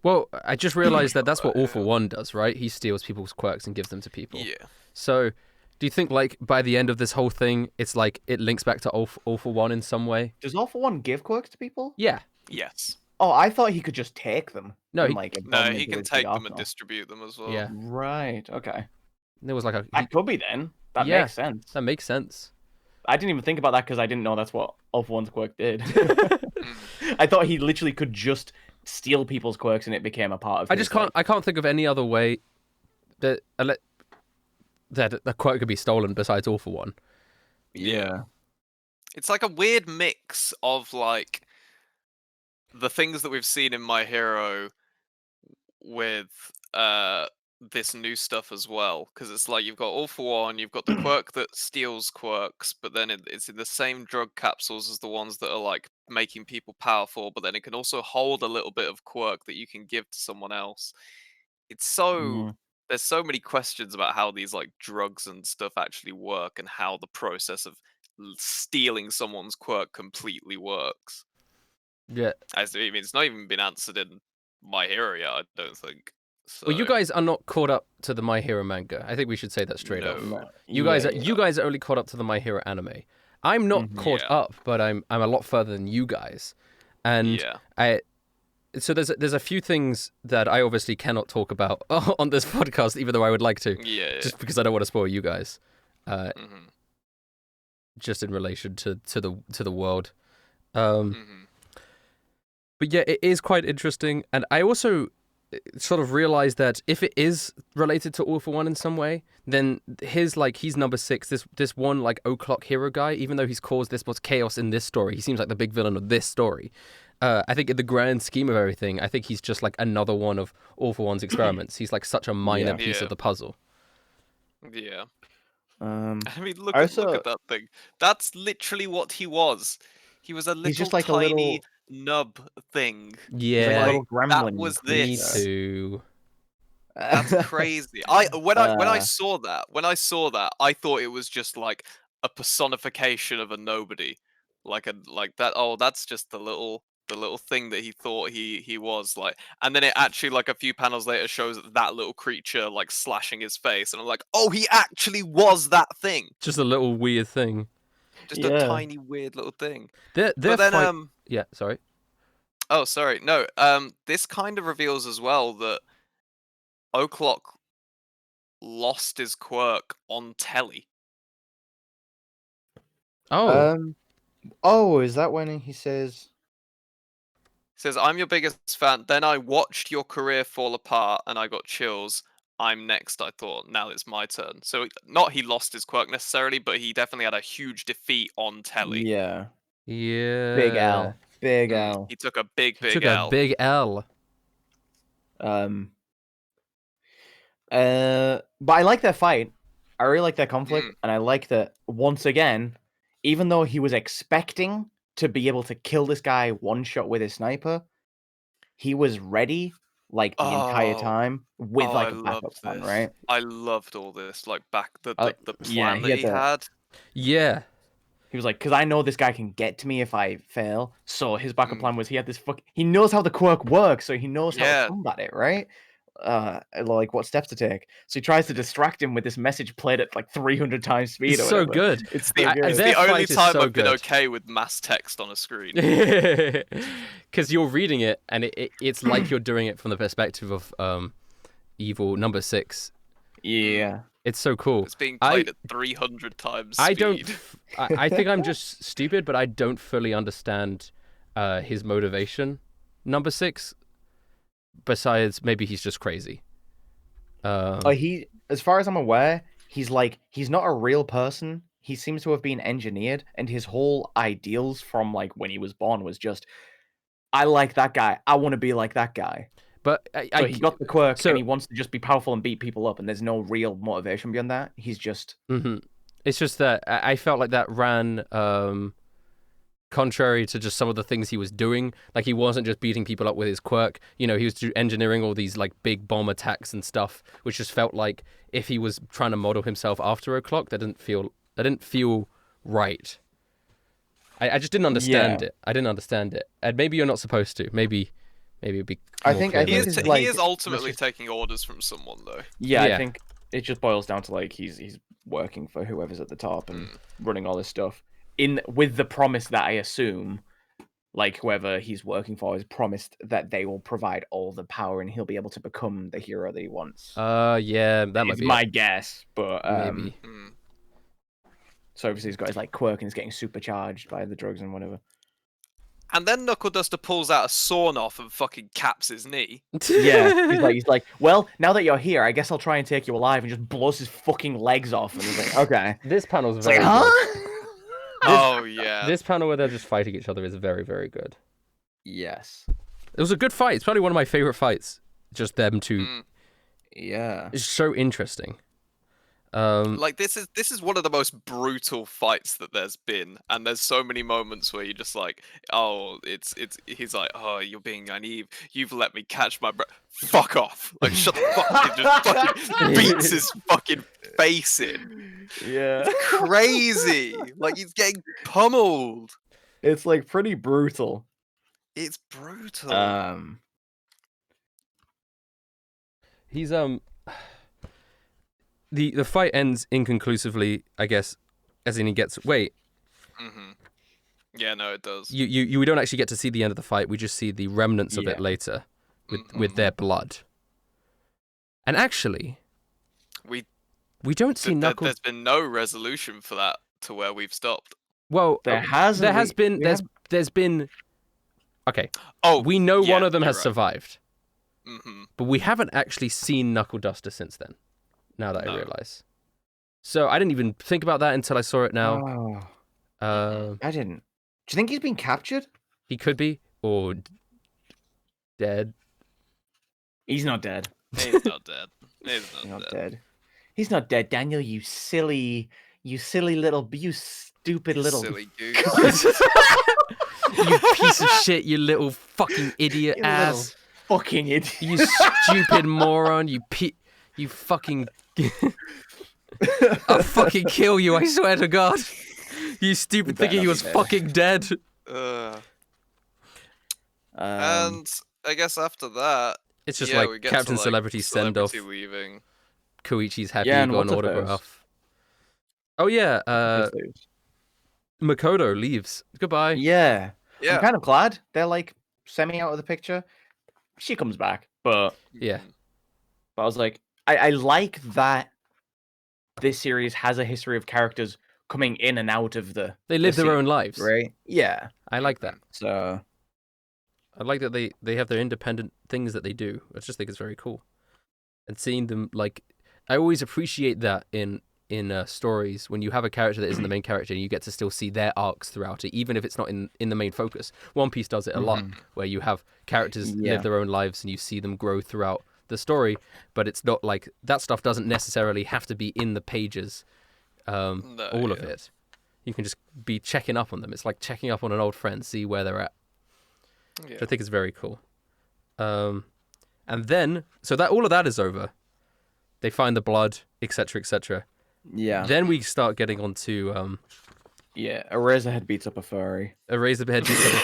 Speaker 1: Well, I just realized that that's what All for One does, right? He steals people's quirks and gives them to people.
Speaker 2: Yeah.
Speaker 1: So, do you think like by the end of this whole thing, it's like it links back to All for One in some way?
Speaker 3: does All for One give quirks to people?
Speaker 1: Yeah.
Speaker 2: Yes.
Speaker 3: Oh, I thought he could just take them.
Speaker 1: No,
Speaker 3: and,
Speaker 1: he-
Speaker 3: like,
Speaker 2: No,
Speaker 3: abandon
Speaker 2: he
Speaker 3: them
Speaker 2: can
Speaker 3: to
Speaker 2: take
Speaker 3: the
Speaker 2: them and
Speaker 3: alcohol.
Speaker 2: distribute them as well.
Speaker 1: Yeah.
Speaker 3: Right. Okay.
Speaker 1: There was like a.
Speaker 3: That could be then. That
Speaker 1: Yeah.
Speaker 3: makes sense.
Speaker 1: That makes sense.
Speaker 3: I didn't even think about that because I didn't know that's what All for One's quirk did. I thought he literally could just steal people's quirks and it became a part of.
Speaker 1: I
Speaker 3: his,
Speaker 1: just can't. I can't think of any other way that the quirk could be stolen besides All for One.
Speaker 3: Yeah.
Speaker 2: It's like a weird mix of like the things that we've seen in My Hero with this new stuff as well, because it's like you've got All for One, you've got the quirk that steals quirks, but then it's in the same drug capsules as the ones that are like making people powerful, but then it can also hold a little bit of quirk that you can give to someone else. It's so there's so many questions about how these like drugs and stuff actually work and how the process of stealing someone's quirk completely works.
Speaker 1: Yeah.
Speaker 2: I mean, it's not even been answered in My Hero yet, I don't think. So,
Speaker 1: Well, you guys are not caught up to the My Hero manga. I think we should say that straight
Speaker 2: No.
Speaker 1: off.
Speaker 3: No.
Speaker 1: You guys are only caught up to the My Hero anime. I'm not caught
Speaker 2: Yeah.
Speaker 1: up, but I'm a lot further than you guys. And
Speaker 2: yeah.
Speaker 1: so there's a few things that I obviously cannot talk about on this podcast, even though I would like to,
Speaker 2: Yeah.
Speaker 1: just because I don't want to spoil you guys.
Speaker 2: Mhm.
Speaker 1: just in relation to the world.
Speaker 2: Mm-hmm.
Speaker 1: But yeah, it is quite interesting, and I also sort of realized that if it is related to All for One in some way, then he's number 6. This one like o'clock hero guy, even though he's caused this much chaos in this story, he seems like the big villain of this story. I think in the grand scheme of everything, I think he's just like another one of All for One's experiments. He's like such a minor piece of the puzzle.
Speaker 2: Yeah.
Speaker 3: Um,
Speaker 2: I mean, look
Speaker 3: I
Speaker 2: at
Speaker 3: also
Speaker 2: that thing. That's literally what he was. He was a
Speaker 3: he's
Speaker 2: little
Speaker 3: just like a
Speaker 2: tiny
Speaker 3: little
Speaker 2: nub thing.
Speaker 3: he's like a
Speaker 1: Yeah,
Speaker 3: little
Speaker 2: That
Speaker 3: gremlin.
Speaker 2: was
Speaker 1: me
Speaker 2: this.
Speaker 1: too.
Speaker 2: That's crazy. When I
Speaker 3: Uh,
Speaker 2: saw that, I thought it was just like a personification of a nobody, like that. Oh, that's just the little thing that he thought he was like, and then it actually like a few panels later shows that little creature like slashing his face, and I'm like, oh, he actually was that thing,
Speaker 1: Just a little weird thing.
Speaker 2: just a
Speaker 3: Yeah.
Speaker 2: tiny weird little thing.
Speaker 1: Their
Speaker 2: But then
Speaker 1: fight. Yeah, sorry.
Speaker 2: oh sorry, no, this kind of reveals as well that O'Clock lost his quirk on telly.
Speaker 1: Oh,
Speaker 3: Oh, is that when he says?
Speaker 2: He says, I'm your biggest fan. Then I watched your career fall apart and I got chills. I'm next, I thought. Now it's my turn. So, not he lost his quirk necessarily, but he definitely had a huge defeat on telly.
Speaker 3: Yeah. Big
Speaker 1: yeah.
Speaker 3: L. Big L.
Speaker 2: He took a big
Speaker 1: He took a
Speaker 2: L.
Speaker 1: big L.
Speaker 3: Um. But I like their fight. I really like their conflict, and I like that once again, even though he was expecting to be able to kill this guy one shot with his sniper, he was ready like the entire
Speaker 2: Oh,
Speaker 3: time with
Speaker 2: I
Speaker 3: like a backup
Speaker 2: loved
Speaker 3: plan,
Speaker 2: this.
Speaker 3: right?
Speaker 2: I loved all this. Like back the
Speaker 3: Yeah,
Speaker 2: plan
Speaker 3: he
Speaker 2: that
Speaker 3: had
Speaker 2: he
Speaker 3: the
Speaker 2: had.
Speaker 1: Yeah.
Speaker 3: he was like, because I know this guy can get to me if I fail. So his backup plan was he had this he knows how the quirk works, so he knows how to
Speaker 2: Yeah.
Speaker 3: combat it, right? Like what steps to take. So he tries to distract him with this message played at like 300 times speed
Speaker 1: It's
Speaker 3: or
Speaker 1: so
Speaker 3: whatever.
Speaker 1: good.
Speaker 3: It's
Speaker 2: The,
Speaker 3: so good.
Speaker 2: it's
Speaker 1: Their
Speaker 2: the only
Speaker 1: fight is
Speaker 2: time
Speaker 1: so
Speaker 2: I've been
Speaker 1: good.
Speaker 2: okay with mass text on a screen.
Speaker 1: Because you're reading it, and it's like you're doing it from the perspective of evil number 6.
Speaker 3: Yeah.
Speaker 1: It's so cool.
Speaker 2: It's being played at 300 times speed.
Speaker 1: I don't. I think I'm just stupid, but I don't fully understand his motivation. Number 6. Besides, maybe he's just crazy.
Speaker 3: He, as far as I'm aware, he's not a real person. He seems to have been engineered, and his whole ideals from like when he was born was just, I like that guy. I want to be like that guy.
Speaker 1: But
Speaker 3: So he got the quirk,
Speaker 1: so-
Speaker 3: and he wants to just be powerful and beat people up, and there's no real motivation beyond that. He's just
Speaker 1: It's just that I felt like that ran contrary to just some of the things he was doing. Like he wasn't just beating people up with his quirk. You know, he was engineering all these like big bomb attacks and stuff, which just felt like if he was trying to model himself after O'Clock, that didn't feel right. I just didn't understand it. I didn't understand it. And maybe you're not supposed to. Maybe it'd be
Speaker 3: I
Speaker 1: more
Speaker 3: think
Speaker 1: clear
Speaker 3: it's
Speaker 1: later.
Speaker 3: like-
Speaker 2: He is ultimately
Speaker 3: just-
Speaker 2: taking orders from someone, though.
Speaker 3: yeah.
Speaker 1: Yeah.
Speaker 3: I think it just boils down to like he's working for whoever's at the top and running all this stuff with the promise that I assume like whoever he's working for is promised that they will provide all the power and he'll be able to become the hero that he wants.
Speaker 1: Yeah, that might
Speaker 3: Is
Speaker 1: be
Speaker 3: my
Speaker 1: it.
Speaker 3: guess, but
Speaker 1: Maybe.
Speaker 3: so obviously he's got his like quirk and he's getting supercharged by the drugs and whatever.
Speaker 2: And then Knuckle Duster pulls out a sawn off and fucking caps his knee.
Speaker 3: Yeah, he's like, well, now that you're here, I guess I'll try and take you alive, and just blows his fucking legs off. And he's like, okay,
Speaker 1: This panel's
Speaker 3: it's
Speaker 1: very
Speaker 3: like,
Speaker 1: good.
Speaker 3: huh?
Speaker 2: Oh yeah.
Speaker 1: This panel where they're just fighting each other is very, very good.
Speaker 3: Yes.
Speaker 1: It was a good fight. It's probably one of my favorite fights. Just them two.
Speaker 3: Yeah.
Speaker 1: It's so interesting.
Speaker 2: Like this is one of the most brutal fights that there's been, and there's so many moments where you're just like, oh, he's like, oh, you're being naive. You've let me catch my breath. Fuck off! Like shut the fuck up. He just fucking beats his fucking face in.
Speaker 3: Yeah.
Speaker 2: Crazy. Like he's getting pummeled.
Speaker 3: It's like pretty brutal.
Speaker 2: It's brutal.
Speaker 1: He's the fight ends inconclusively, I guess, as in he gets
Speaker 2: Yeah, no, it does.
Speaker 1: we don't actually get to see the end of the fight. We just see the remnants of it later with their blood. And actually,
Speaker 2: We
Speaker 1: don't see Knuckles.
Speaker 2: There's been no resolution for that to where we've stopped.
Speaker 1: Well,
Speaker 3: There has been.
Speaker 1: there's been. Okay,
Speaker 2: Oh,
Speaker 1: we know
Speaker 2: yeah,
Speaker 1: one of them
Speaker 2: you're
Speaker 1: has
Speaker 2: right.
Speaker 1: survived,
Speaker 2: Mm-hmm.
Speaker 1: but we haven't actually seen Knuckle Duster since then. Now that I
Speaker 2: No.
Speaker 1: realize, so I didn't even think about that until I saw it now.
Speaker 3: Oh, I didn't. Do you think he's been captured?
Speaker 1: He could be or dead.
Speaker 3: He's not dead.
Speaker 2: He's not dead. He's
Speaker 3: He's
Speaker 2: not
Speaker 3: not
Speaker 2: dead.
Speaker 3: dead. He's not dead, Daniel. You stupid little.
Speaker 2: Silly goose.
Speaker 1: You piece of shit, you little fucking idiot
Speaker 3: You
Speaker 1: ass.
Speaker 3: little fucking idiot.
Speaker 1: You stupid moron. You fucking. I'll fucking kill you, I swear to God. You stupid
Speaker 3: better
Speaker 1: thinking he
Speaker 3: not
Speaker 1: was
Speaker 3: be dead.
Speaker 1: fucking dead.
Speaker 2: And I guess after that,
Speaker 1: It's just
Speaker 2: yeah,
Speaker 1: like
Speaker 2: we get
Speaker 1: Captain
Speaker 2: to, like,
Speaker 1: Celebrity send off.
Speaker 2: celebrity weaving.
Speaker 1: Koichi's happy
Speaker 3: Yeah,
Speaker 1: he
Speaker 3: and
Speaker 1: got an
Speaker 3: what's up,
Speaker 1: autograph. Oh yeah, Makoto leaves. Goodbye.
Speaker 3: Yeah.
Speaker 2: Yeah.
Speaker 3: I'm kind of glad they're like semi out of the picture. She comes back, but
Speaker 1: Yeah.
Speaker 3: I was like, I like that this series has a history of characters coming in and out of the.
Speaker 1: They live
Speaker 3: the
Speaker 1: their
Speaker 3: scene,
Speaker 1: own lives.
Speaker 3: right? Yeah.
Speaker 1: I like that.
Speaker 3: So
Speaker 1: I like that they have their independent things that they do. I just think it's very cool. And seeing them, like, I always appreciate that in stories when you have a character that isn't the main character and you get to still see their arcs throughout it, even if it's not in the main focus. One Piece does it a lot, where you have characters live their own lives and you see them grow throughout the story, but it's not like that stuff doesn't necessarily have to be in the pages, all of it. You can just be checking up on them. It's like checking up on an old friend, see where they're at.
Speaker 2: Yeah.
Speaker 1: Which I think is very cool. And then, so that all of that is over. They find the blood, etc., etc.
Speaker 3: yeah.
Speaker 1: Then we start getting onto
Speaker 3: Yeah. A Razorhead beats up a furry.
Speaker 1: a Razorhead beats up a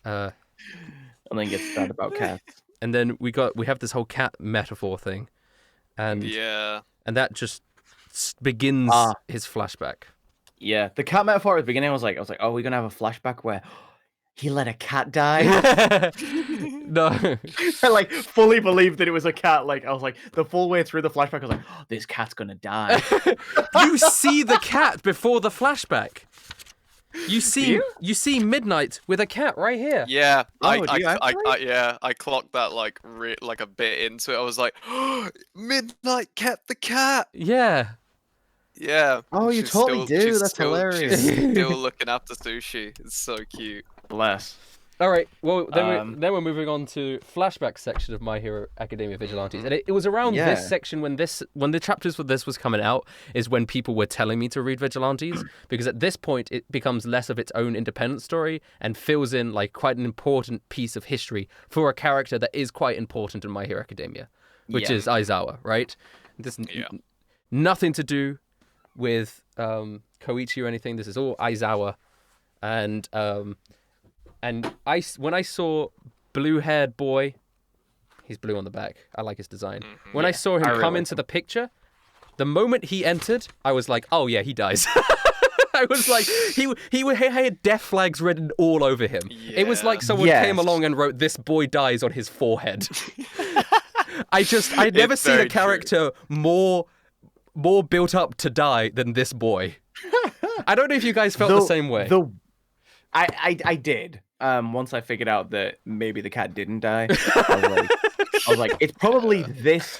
Speaker 1: furry.
Speaker 3: And then gets sad about cats.
Speaker 1: And then we have this whole cat metaphor thing, and
Speaker 2: Yeah.
Speaker 1: and that just begins his flashback.
Speaker 3: Yeah. The cat metaphor at the beginning I was like, oh, we're gonna have a flashback where he let a cat die.
Speaker 1: No,
Speaker 3: I like fully believed that it was a cat. Like I was like the full way through the flashback, I was like, oh, this cat's gonna die.
Speaker 1: you see the cat before the flashback. You see Midnight with a cat right here.
Speaker 2: Yeah,
Speaker 3: Oh, do you actually?
Speaker 2: I clocked that like like a bit into it. I was like, Midnight kept the cat.
Speaker 1: Yeah.
Speaker 2: Yeah.
Speaker 3: Oh, you
Speaker 2: she's
Speaker 3: totally do.
Speaker 2: she's
Speaker 3: That's
Speaker 2: still,
Speaker 3: hilarious.
Speaker 2: She's still looking after Sushi. It's so cute.
Speaker 3: Bless.
Speaker 1: All right. Well, then we're moving on to flashback section of My Hero Academia Vigilantes, and it was around this section when the chapters for this was coming out is when people were telling me to read Vigilantes, because at this point it becomes less of its own independent story and fills in like quite an important piece of history for a character that is quite important in My Hero Academia, which is Aizawa, right? This nothing to do with Koichi or anything. This is all Aizawa, and when I saw blue-haired boy, he's blue on the back. I like his design. When I saw him come into the picture, the moment he entered, I was like, oh yeah, he dies. I was like, he had death flags written all over him.
Speaker 2: Yeah.
Speaker 1: It was like someone came along and wrote, "This boy dies" on his forehead. I'd never seen a character more built up to die than this boy. I don't know if you guys felt the same way.
Speaker 3: I did. Once I figured out that maybe the cat didn't die, I was like, it's probably this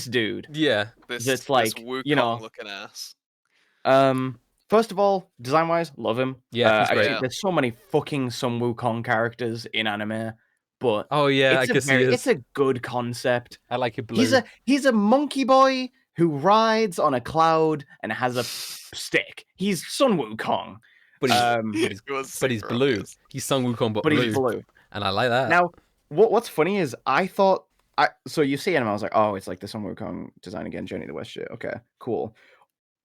Speaker 3: dude.
Speaker 1: Yeah.
Speaker 2: This
Speaker 3: like,
Speaker 2: Wukong looking ass.
Speaker 3: First of all, design wise, love him.
Speaker 1: Yeah, he's great.
Speaker 3: Actually, there's so many fucking Sun Wukong characters in anime, but
Speaker 1: Oh yeah, I guess he is.
Speaker 3: it's a good concept.
Speaker 1: I like it blue.
Speaker 3: He's a monkey boy who rides on a cloud and has a stick. He's Sun Wukong.
Speaker 1: But he's blue. He's Sun Wukong, but blue.
Speaker 3: He's blue.
Speaker 1: And I like that.
Speaker 3: Now, what's funny is I thought so you see him, I was like, oh, it's like the Sun Wukong design again, Journey to the West shit. Okay, cool.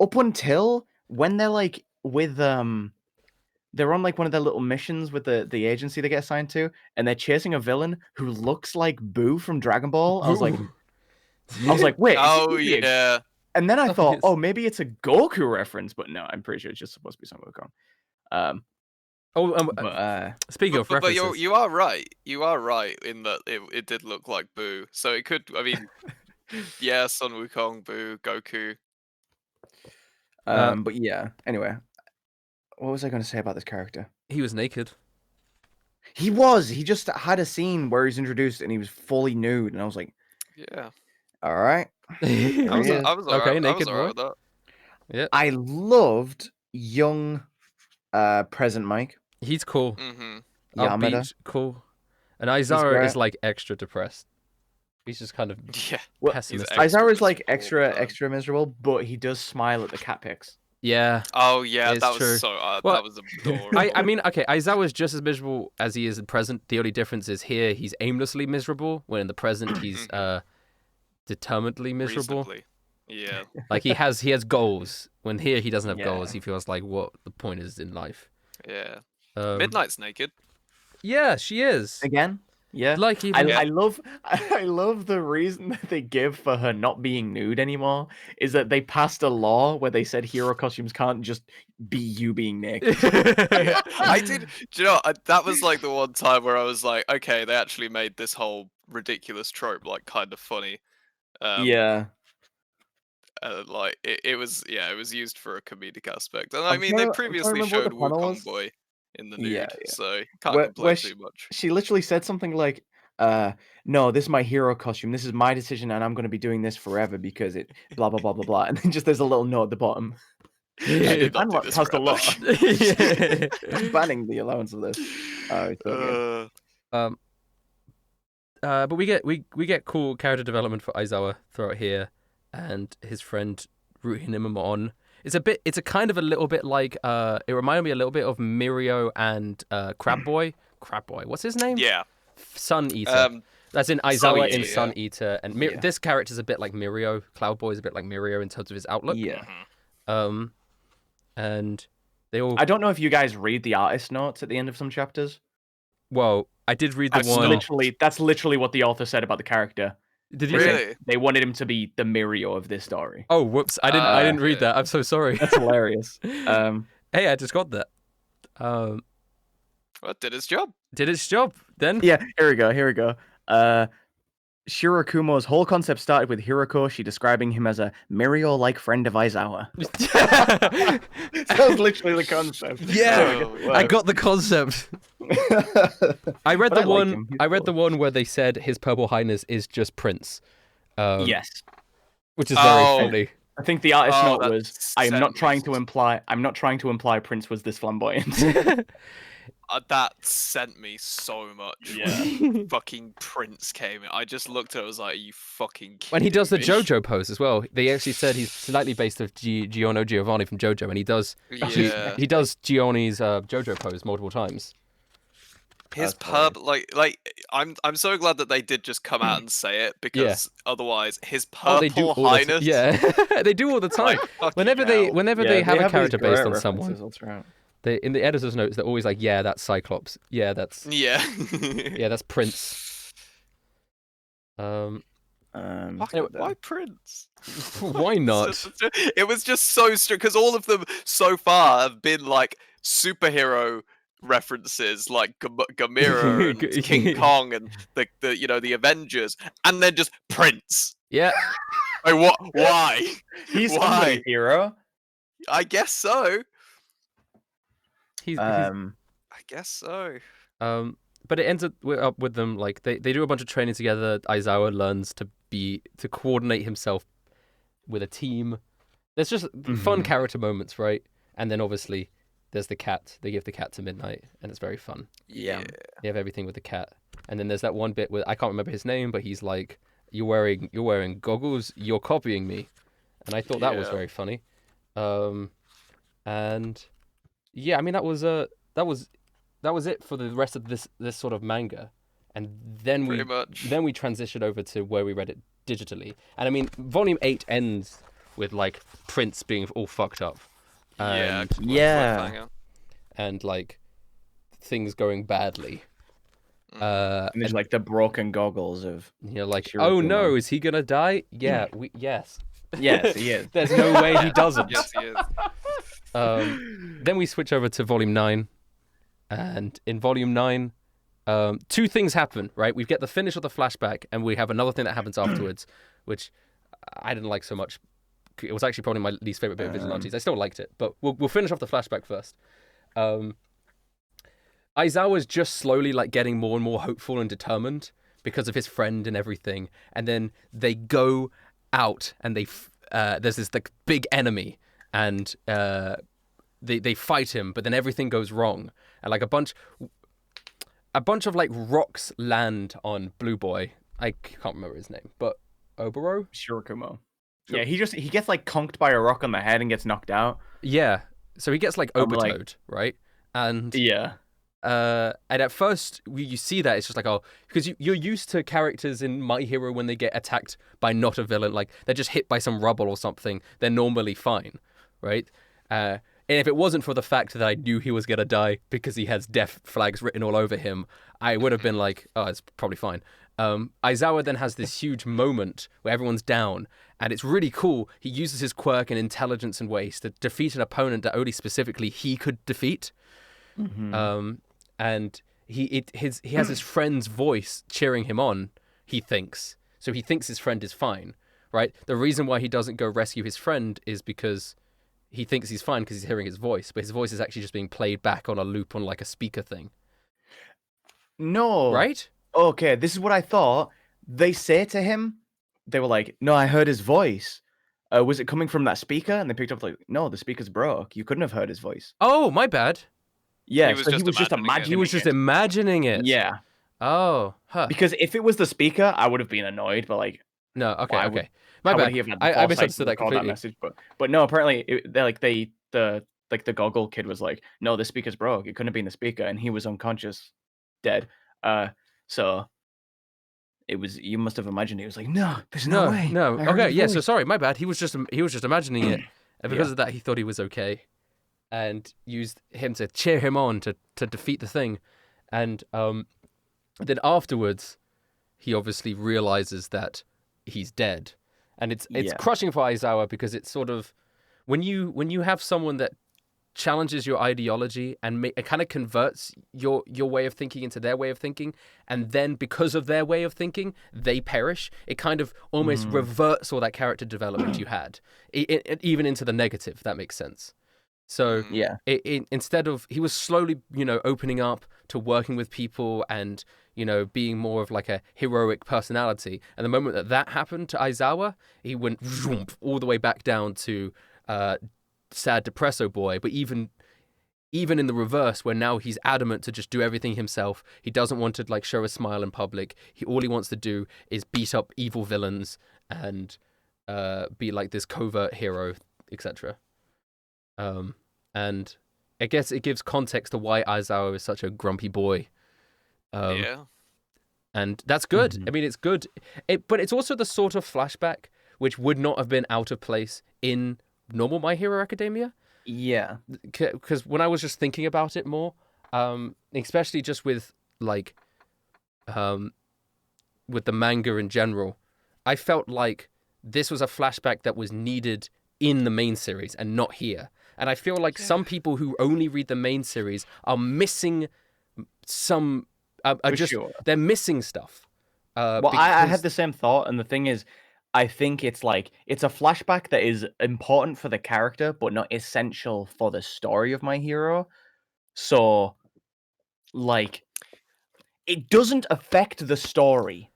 Speaker 3: Up until when they're like with they're on like one of their little missions with the agency they get assigned to, and they're chasing a villain who looks like Boo from Dragon Ball. I was like, wait.
Speaker 2: Oh yeah.
Speaker 3: And then I thought, oh, maybe it's a Goku reference, but no, I'm pretty sure it's just supposed to be Sun Wukong.
Speaker 1: Speaking of references,
Speaker 2: but you are right. You are right in that it did look like Boo. So it could. I mean, yeah, Sun Wukong, Boo, Goku.
Speaker 3: But yeah. Anyway, what was I going to say about this character?
Speaker 1: He was naked.
Speaker 3: He was. He just had a scene where he's introduced and he was fully nude, and I was like,
Speaker 2: Yeah.
Speaker 3: all right.
Speaker 2: I
Speaker 3: There
Speaker 2: was,
Speaker 3: he
Speaker 2: I
Speaker 3: is.
Speaker 2: was alright.
Speaker 1: Okay,
Speaker 2: I
Speaker 1: naked
Speaker 2: was alright
Speaker 1: boy.
Speaker 2: with that.
Speaker 1: Yeah,
Speaker 3: I loved young present Mike.
Speaker 1: he's cool.
Speaker 2: Mm-hmm.
Speaker 3: Yamada.
Speaker 1: Upbeat, cool. And Aizawa is
Speaker 3: great.
Speaker 1: like extra depressed. He's just kind of
Speaker 2: Yeah.
Speaker 3: Well,
Speaker 1: pessimistic.
Speaker 2: extra
Speaker 3: Aizawa is like
Speaker 2: miserable all the time.
Speaker 3: extra miserable, but he does smile at the cat pics.
Speaker 1: Yeah.
Speaker 2: Oh yeah,
Speaker 1: It's
Speaker 2: that was
Speaker 1: true.
Speaker 2: so.
Speaker 1: Well,
Speaker 2: that was adorable.
Speaker 1: I mean, okay, Aizawa is just as miserable as he is in present. The only difference is here he's aimlessly miserable, when in the present he's determinedly miserable.
Speaker 2: Reasonably. Yeah.
Speaker 1: Like he has goals. When here he doesn't have
Speaker 3: Yeah.
Speaker 1: goals, he feels like what the point is in life.
Speaker 2: Yeah.
Speaker 1: Um,
Speaker 2: Midnight's naked.
Speaker 1: Yeah, she is.
Speaker 3: Again? Yeah.
Speaker 1: Like even
Speaker 3: I love the reason that they give for her not being nude anymore is that they passed a law where they said hero costumes can't just be you being naked.
Speaker 2: I did. Do you know? That was like the one time where I was like, okay, they actually made this whole ridiculous trope like kind of funny.
Speaker 3: Yeah.
Speaker 2: Like it was. Yeah, it was used for a comedic aspect, and I
Speaker 3: I'm
Speaker 2: mean
Speaker 3: trying
Speaker 2: they
Speaker 3: to
Speaker 2: previously
Speaker 3: remember what the
Speaker 2: showed
Speaker 3: panel
Speaker 2: Wukong
Speaker 3: was.
Speaker 2: Boy in the
Speaker 3: Yeah,
Speaker 2: nude,
Speaker 3: yeah.
Speaker 2: so can't
Speaker 3: Where
Speaker 2: complain
Speaker 3: she,
Speaker 2: too much.
Speaker 3: she literally said something like, no, this is my hero costume. This is my decision, and I'm going to be doing this forever because it blah blah blah blah blah. And then just there's a little note at the bottom.
Speaker 2: I did not do
Speaker 3: Unlock
Speaker 2: this
Speaker 3: passed a
Speaker 2: forever.
Speaker 3: law banning the allowance of this. Oh, it's so good.
Speaker 1: But we get cool character development for Aizawa throughout here, and his friend rooting him on. It's a kind of a little bit like it reminded me a little bit of Mirio and Crab Boy. Crab Boy, what's his name?
Speaker 2: Yeah.
Speaker 1: Sun Eater. That's in Aizawa in
Speaker 2: Eater,
Speaker 1: Sun
Speaker 2: yeah.
Speaker 1: Eater, and
Speaker 3: Yeah.
Speaker 1: this character's a bit like Mirio. Cloud Boy is a bit like Mirio in terms of his outlook.
Speaker 3: Yeah.
Speaker 1: And they all.
Speaker 3: I don't know if you guys read the artist notes at the end of some chapters.
Speaker 1: Well, I did read the
Speaker 2: I've
Speaker 1: one.
Speaker 2: stopped.
Speaker 3: That's literally what the author said about the character.
Speaker 1: Did you
Speaker 3: They
Speaker 1: say?
Speaker 2: Really?
Speaker 3: They wanted him to be the Mirio of this story.
Speaker 1: Oh, whoops! I didn't read
Speaker 2: okay.
Speaker 1: that. I'm so sorry.
Speaker 3: That's hilarious.
Speaker 1: Hey, I just got that.
Speaker 2: Well, it did its job.
Speaker 1: Did its job then.
Speaker 3: Yeah, here we go. Shirakumo's whole concept started with Hiroko describing him as a Mirio-like friend of Aizawa. That was literally the concept.
Speaker 1: Yeah,
Speaker 2: Oh,
Speaker 1: I got the concept. I read
Speaker 3: But
Speaker 1: the
Speaker 3: I like
Speaker 1: one.
Speaker 3: him. He's
Speaker 1: I read
Speaker 3: cool.
Speaker 1: the one where they said His Purple Highness is just Prince.
Speaker 3: Yes.
Speaker 1: Which is very
Speaker 2: Oh.
Speaker 1: funny.
Speaker 3: I think the artist
Speaker 2: Oh,
Speaker 3: note
Speaker 2: that
Speaker 3: was, I'm not
Speaker 2: sent me
Speaker 3: trying to imply Prince was this flamboyant.
Speaker 2: That sent me so much.
Speaker 3: Yeah.
Speaker 2: When fucking Prince came in. I just looked at it. I was like, "Are you fucking kidding
Speaker 1: When he does the
Speaker 2: me?"
Speaker 1: JoJo pose as well, they actually said he's slightly based off Giorno Giovanni from JoJo, and he does
Speaker 2: Yeah.
Speaker 1: he does Giorni's JoJo pose multiple times.
Speaker 2: His
Speaker 3: That's funny.
Speaker 2: I'm so glad that they did just come out and say it, because otherwise his
Speaker 1: Oh, they do
Speaker 2: Purple
Speaker 1: all the
Speaker 2: Highness.
Speaker 1: yeah, they do all the time.
Speaker 2: Like, fucking
Speaker 1: Whenever
Speaker 2: hell.
Speaker 1: they have a
Speaker 3: these
Speaker 1: character based
Speaker 3: great
Speaker 1: on someone,
Speaker 3: references, that's right.
Speaker 1: they in the editor's notes they're always like, yeah, that's Cyclops. Yeah, that's
Speaker 2: Yeah.
Speaker 1: yeah, that's Prince.
Speaker 2: Why,
Speaker 1: Anyway,
Speaker 2: why Prince?
Speaker 1: why not?
Speaker 2: It was just so strict, because all of them so far have been like superhero references, like Gamera and King Kong and the the Avengers, and then just Prince.
Speaker 1: Yeah,
Speaker 2: Like, what? Why?
Speaker 3: He's
Speaker 2: Why?
Speaker 3: somebody's hero.
Speaker 2: I guess so.
Speaker 1: he's
Speaker 2: I guess so.
Speaker 1: but it ends up with them like they do a bunch of training together. Aizawa learns to coordinate himself with a team. There's just fun character moments, right? And then obviously there's the cat. They give the cat to Midnight, and it's very fun.
Speaker 3: Yeah.
Speaker 1: They have everything with the cat. And then there's that one bit where I can't remember his name, but he's like, "You're wearing goggles. You're copying me," and I thought that was
Speaker 2: Yeah.
Speaker 1: very funny. And yeah, I mean that was it for the rest of this sort of manga, and then
Speaker 2: Pretty much.
Speaker 1: we transitioned over to where we read it digitally. And I mean, volume 8 ends with like Prince being all fucked up,
Speaker 2: Yeah.
Speaker 1: and
Speaker 2: cliffhanger.
Speaker 1: and like things going badly.
Speaker 3: And there's like the broken goggles of.
Speaker 1: Like,
Speaker 3: Shirakumo.
Speaker 1: oh no, is he gonna die? Yeah, yes.
Speaker 3: Yes, he is.
Speaker 1: There's no way he doesn't.
Speaker 2: Yes, he is.
Speaker 1: Then we switch over to volume 9, and in volume 9, two things happen, right? We get the finish of the flashback, and we have another thing that happens afterwards, which I didn't like so much, it was actually probably my least favorite bit of Vigilantes. I still liked it, but we'll finish off the flashback first. Aizawa's just slowly like getting more and more hopeful and determined because of his friend and everything, and then they go out and there's this like big enemy, and they fight him, but then everything goes wrong, and like a bunch of like rocks land on Blue Boy. I can't remember his name, but Oboro?
Speaker 3: Shirakumo. Yeah, he gets like conked by a rock on the head and gets knocked out.
Speaker 1: Yeah, so he gets like Obertoed, right? And
Speaker 3: yeah.
Speaker 1: And at first you see that it's just like, oh, because you're used to characters in My Hero when they get attacked by not a villain, like they're just hit by some rubble or something, they're normally fine, right? And if it wasn't for the fact that I knew he was gonna die because he has death flags written all over him, I would have been like, oh, it's probably fine. Aizawa then has this huge moment where everyone's down, and it's really cool. He uses his quirk and intelligence and ways to defeat an opponent that only specifically he could defeat.
Speaker 3: Mm-hmm.
Speaker 1: And he has his friend's voice cheering him on, he thinks. So he thinks his friend is fine, right? The reason why he doesn't go rescue his friend is because he thinks he's fine because he's hearing his voice, but his voice is actually just being played back on a loop on like a speaker thing.
Speaker 3: No.
Speaker 1: Right?
Speaker 3: Okay, this is what I thought. They say to him, they were like, no, I heard his voice. Was it coming from that speaker? And they picked up like, no, the speaker's broke. You couldn't have heard his voice.
Speaker 1: Oh, my bad.
Speaker 3: Yeah,
Speaker 2: He was
Speaker 3: so
Speaker 2: just
Speaker 3: he was just
Speaker 2: imagining it.
Speaker 3: imagining
Speaker 1: He was just imagining it.
Speaker 3: Yeah.
Speaker 1: Oh, huh.
Speaker 3: Because if it was the speaker, I would have been annoyed, but like,
Speaker 1: No, okay,
Speaker 3: why
Speaker 1: okay.
Speaker 3: how
Speaker 1: My
Speaker 3: would
Speaker 1: bad.
Speaker 3: he have had the
Speaker 1: I
Speaker 3: foresight
Speaker 1: misunderstood
Speaker 3: to
Speaker 1: that
Speaker 3: record
Speaker 1: completely.
Speaker 3: message? But no, apparently the goggle kid was like, no, the speaker's broke. It couldn't have been the speaker, and he was unconscious, dead. So it was, you must have imagined. He was like, no, there's no way.
Speaker 1: No.
Speaker 3: I heard
Speaker 1: Okay,
Speaker 3: his
Speaker 1: yeah. So
Speaker 3: voice."
Speaker 1: sorry, my bad. He was just imagining it, and because
Speaker 3: Yeah.
Speaker 1: of that, he thought he was okay, and used him to cheer him on to defeat the thing, and then afterwards, he obviously realizes that he's dead, and it's
Speaker 3: Yeah.
Speaker 1: crushing for Aizawa because it's sort of when you have someone that challenges your ideology and it kind of converts your way of thinking into their way of thinking, and then because of their way of thinking they perish, it kind of almost reverts all that character development you had, even into the negative, if that makes sense. So
Speaker 3: Yeah.
Speaker 1: instead of, he was slowly opening up to working with people and being more of like a heroic personality, and the moment that happened to Aizawa, he went all the way back down to sad depresso boy. But even in the reverse, where now he's adamant to just do everything himself, he doesn't want to like show a smile in public. All he wants to do is beat up evil villains and be like this covert hero, etc. And I guess it gives context to why Aizawa is such a grumpy boy.
Speaker 2: Yeah.
Speaker 1: And that's good.
Speaker 3: Mhm.
Speaker 1: I mean, it's good. But it's also the sort of flashback which would not have been out of place in normal My Hero Academia.
Speaker 3: Yeah.
Speaker 1: Because when I was just thinking about it more, especially just with like, with the manga in general, I felt like this was a flashback that was needed in the main series and not here. And I feel like some people who only read the main series are missing some. They're missing stuff.
Speaker 3: Well, I had the same thought, and the thing is, I think it's like it's a flashback that is important for the character, but not essential for the story of My Hero. So, like, it doesn't affect the story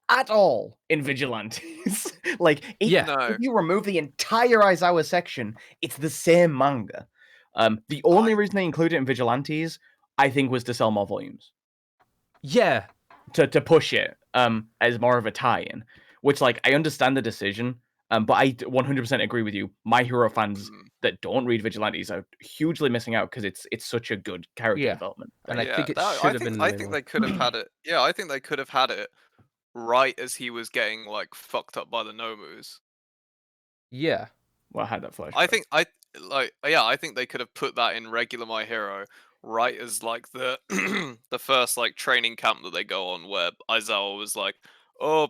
Speaker 3: at all in Vigilantes. Like, if you remove the entire Aizawa section, it's the same manga. The only reason they included it in Vigilantes, I think, was to sell more volumes.
Speaker 1: Yeah.
Speaker 3: To push it as more of a tie-in, which, like, I understand the decision, but I 100% agree with you. My Hero fans that don't read Vigilantes are hugely missing out because it's such a good character development.
Speaker 1: And I think it should have been.
Speaker 2: I think they could have had it. Yeah, I think they could have had it right as he was getting like fucked up by the Nomus.
Speaker 1: Yeah.
Speaker 3: Well, I had that flashback.
Speaker 2: I think they could have put that in regular My Hero right as like the the first like training camp that they go on, where Aizawa was like, oh,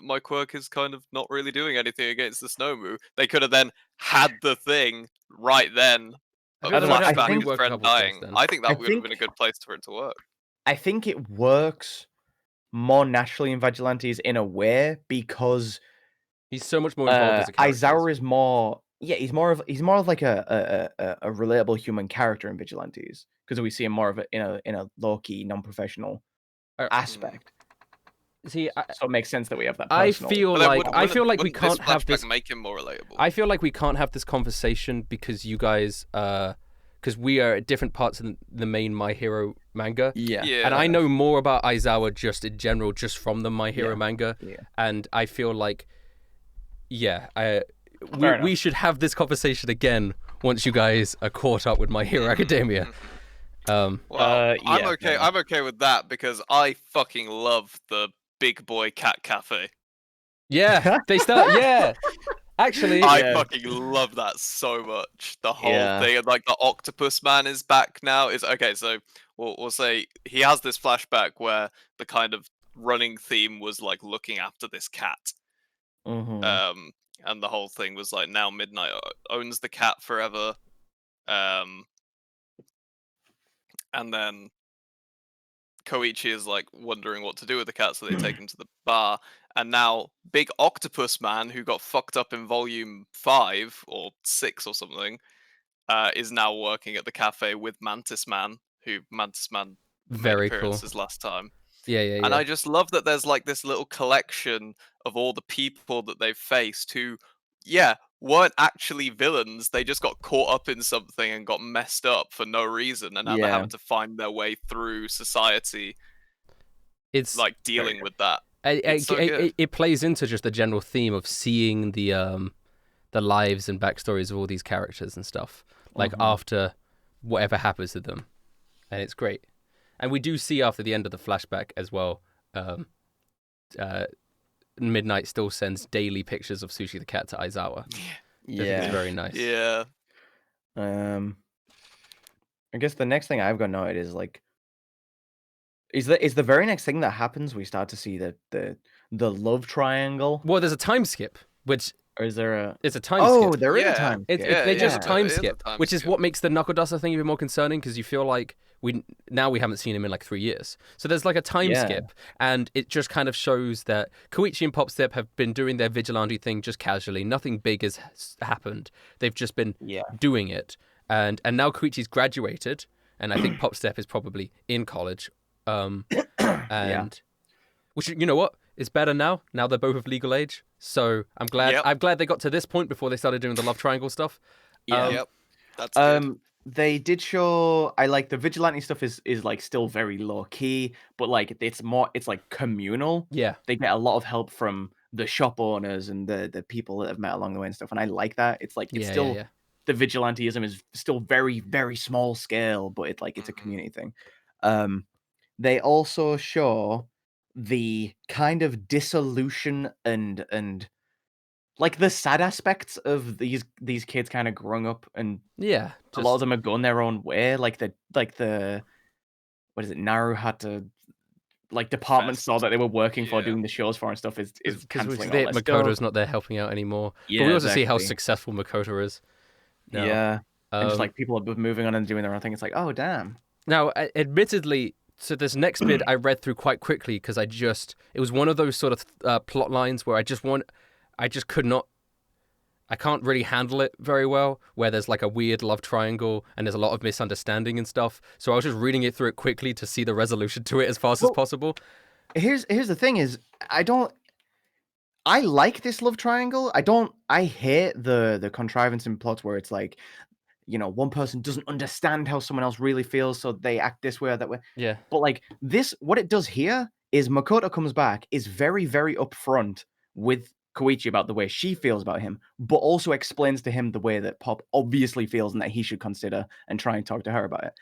Speaker 2: my quirk is kind of not really doing anything against the Snowmoo. They could have then had the thing right then.
Speaker 1: I
Speaker 2: A
Speaker 1: feel like I'd have to
Speaker 2: flashback of
Speaker 1: rework
Speaker 2: his
Speaker 1: a
Speaker 2: friend
Speaker 1: couple of
Speaker 2: dying.
Speaker 1: things then.
Speaker 2: I think that
Speaker 3: I
Speaker 2: would have been a
Speaker 3: think-
Speaker 2: good place for it to work.
Speaker 3: I think it works more naturally in Vigilantes in a way because
Speaker 1: He's so much more involved as a character.
Speaker 3: Aizawa is more. Yeah, he's more of like a relatable human character in Vigilantes because we see him more of it in a low key, non-professional aspect.
Speaker 1: See,
Speaker 3: So it makes sense that we have that.
Speaker 1: I
Speaker 3: Personal.
Speaker 1: feel
Speaker 2: But then
Speaker 1: like we
Speaker 2: wouldn't
Speaker 1: can't
Speaker 2: this
Speaker 1: have
Speaker 2: flashback
Speaker 1: this.
Speaker 2: make him more relatable?
Speaker 1: I feel like we can't have this conversation because you guys, because we are at different parts of the main My Hero manga.
Speaker 3: Yeah.
Speaker 1: And I know more about Aizawa just in general, just from the My Hero manga.
Speaker 3: Yeah.
Speaker 1: And I feel like,
Speaker 3: Fair
Speaker 1: we should have this conversation again once you guys are caught up with My Hero Academia.
Speaker 2: Well, I'm okay. I'm okay with that because I fucking love the big boy cat cafe.
Speaker 1: Yeah, they start. Yeah, actually,
Speaker 2: I fucking love that so much. The whole thing, and like the octopus man is back now. Is okay. So we'll say he has this flashback where the kind of running theme was like looking after this cat. And the whole thing was like now Midnight owns the cat forever. And then Koichi is like wondering what to do with the cat, so they take him to the bar. And now Big Octopus Man, who got fucked up in volume 5 or 6 or something, is now working at the cafe with Mantis Man, who Mantis Man
Speaker 1: Very
Speaker 2: made appearances last time.
Speaker 1: Yeah.
Speaker 2: And I just love that there's like this little collection of all the people that they've faced who, weren't actually villains. They just got caught up in something and got messed up for no reason, and now they're having to find their way through society.
Speaker 1: It's
Speaker 2: like dealing with that. So
Speaker 1: it plays into just the general theme of seeing the lives and backstories of all these characters and stuff, like after whatever happens to them, and it's great. And we do see after the end of the flashback as well, Midnight still sends daily pictures of Sushi the cat to Aizawa.
Speaker 3: Yeah,
Speaker 1: it's very nice.
Speaker 2: Yeah.
Speaker 3: I guess the next thing I've got noted is like, is the very next thing that happens we start to see the love triangle.
Speaker 1: Well, there's a time skip, which.
Speaker 3: Or is there a?
Speaker 1: It's a time skip.
Speaker 3: Oh, there is a time skip.
Speaker 1: They just time
Speaker 2: it is a
Speaker 1: skip,
Speaker 2: time
Speaker 1: which is
Speaker 2: skip.
Speaker 1: what makes the Knuckle Duster thing even more concerning because you feel like we haven't seen him in like 3 years. So there's like a time skip, and it just kind of shows that Koichi and Popstep have been doing their vigilante thing just casually. Nothing big has happened. They've just been doing it, and now Koichi's graduated, and I think Popstep is probably in college. Which, you know what? It's better now. Now they're both of legal age. So I'm glad. I'm glad they got to this point before they started doing the love triangle stuff.
Speaker 2: That's good.
Speaker 3: They did show. I like the vigilante stuff is like still very low key, but like it's like communal.
Speaker 1: Yeah,
Speaker 3: they get a lot of help from the shop owners and the people that have met along the way and stuff. And I like that. It's like it's still the vigilanteism is still very very small scale, but it's a community thing. They also show the kind of dissolution and like the sad aspects of these kids kind of growing up, and a lot of them are going their own way. Like the what is it? Naruhata like department store that they were working for, doing the shows for and stuff is canceling.
Speaker 1: Makoto's not there helping out anymore.
Speaker 3: Yeah,
Speaker 1: but we also see how successful Makoto is.
Speaker 3: Now. Yeah, and just like people are moving on and doing their own thing. It's like, oh damn.
Speaker 1: Now, admittedly. So this next bit I read through quite quickly because it was one of those sort of plot lines where I can't really handle it very well, where there's like a weird love triangle and there's a lot of misunderstanding and stuff. So I was just reading it through it quickly to see the resolution to it as fast as possible.
Speaker 3: Here's the thing is, I like this love triangle. I hate the contrivance in plots where it's like, one person doesn't understand how someone else really feels, so they act this way or that way.
Speaker 1: Yeah.
Speaker 3: But like this, what it does here is Makoto comes back, is very, very upfront with Koichi about the way she feels about him, but also explains to him the way that Pop obviously feels and that he should consider and try and talk to her about it.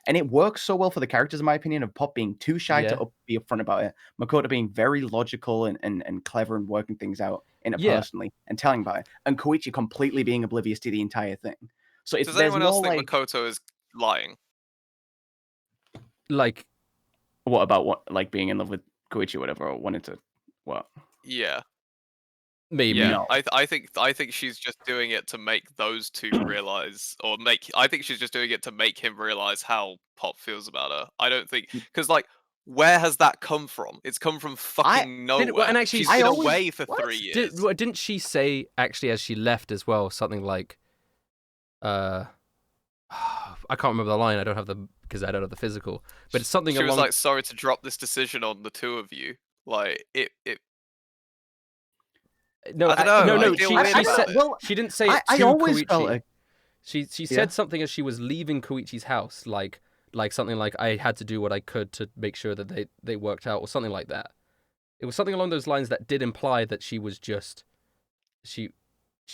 Speaker 3: And it works so well for the characters, in my opinion, of Pop being too shy to be upfront about it, Makoto being very logical and clever and working things out interpersonally and telling about it, and Koichi completely being oblivious to the entire thing. So
Speaker 2: does anyone else think Makoto is lying?
Speaker 1: Like,
Speaker 3: what about being in love with Koichi or whatever, or wanting to what?
Speaker 2: Yeah.
Speaker 1: Maybe.
Speaker 2: Yeah,
Speaker 3: No.
Speaker 2: I think she's just doing it to make those two realize, I think she's just doing it to make him realize how Pop feels about her. I don't think because like where has that come from? It's come from fucking nowhere.
Speaker 1: and actually,
Speaker 2: she's
Speaker 1: I
Speaker 2: been
Speaker 3: always-
Speaker 2: away for
Speaker 3: what?
Speaker 2: 3 years.
Speaker 1: Didn't she say actually as she left as well something like, I can't remember the line. I don't have because I don't have the physical. But it's something
Speaker 2: She was
Speaker 1: along.
Speaker 2: like, sorry to drop this decision on the two of you. Like it.
Speaker 1: No,
Speaker 2: I don't know,
Speaker 1: no.
Speaker 2: I feel
Speaker 1: She
Speaker 2: weird
Speaker 1: she
Speaker 2: about
Speaker 1: said
Speaker 2: it.
Speaker 3: Well,
Speaker 1: she didn't say it
Speaker 3: I
Speaker 1: to
Speaker 3: always
Speaker 1: Koichi.
Speaker 3: felt like
Speaker 1: She
Speaker 3: Yeah.
Speaker 1: said something as she was leaving Koichi's house, like something like I had to do what I could to make sure that they worked out, or something like that. It was something along those lines that did imply that she was just she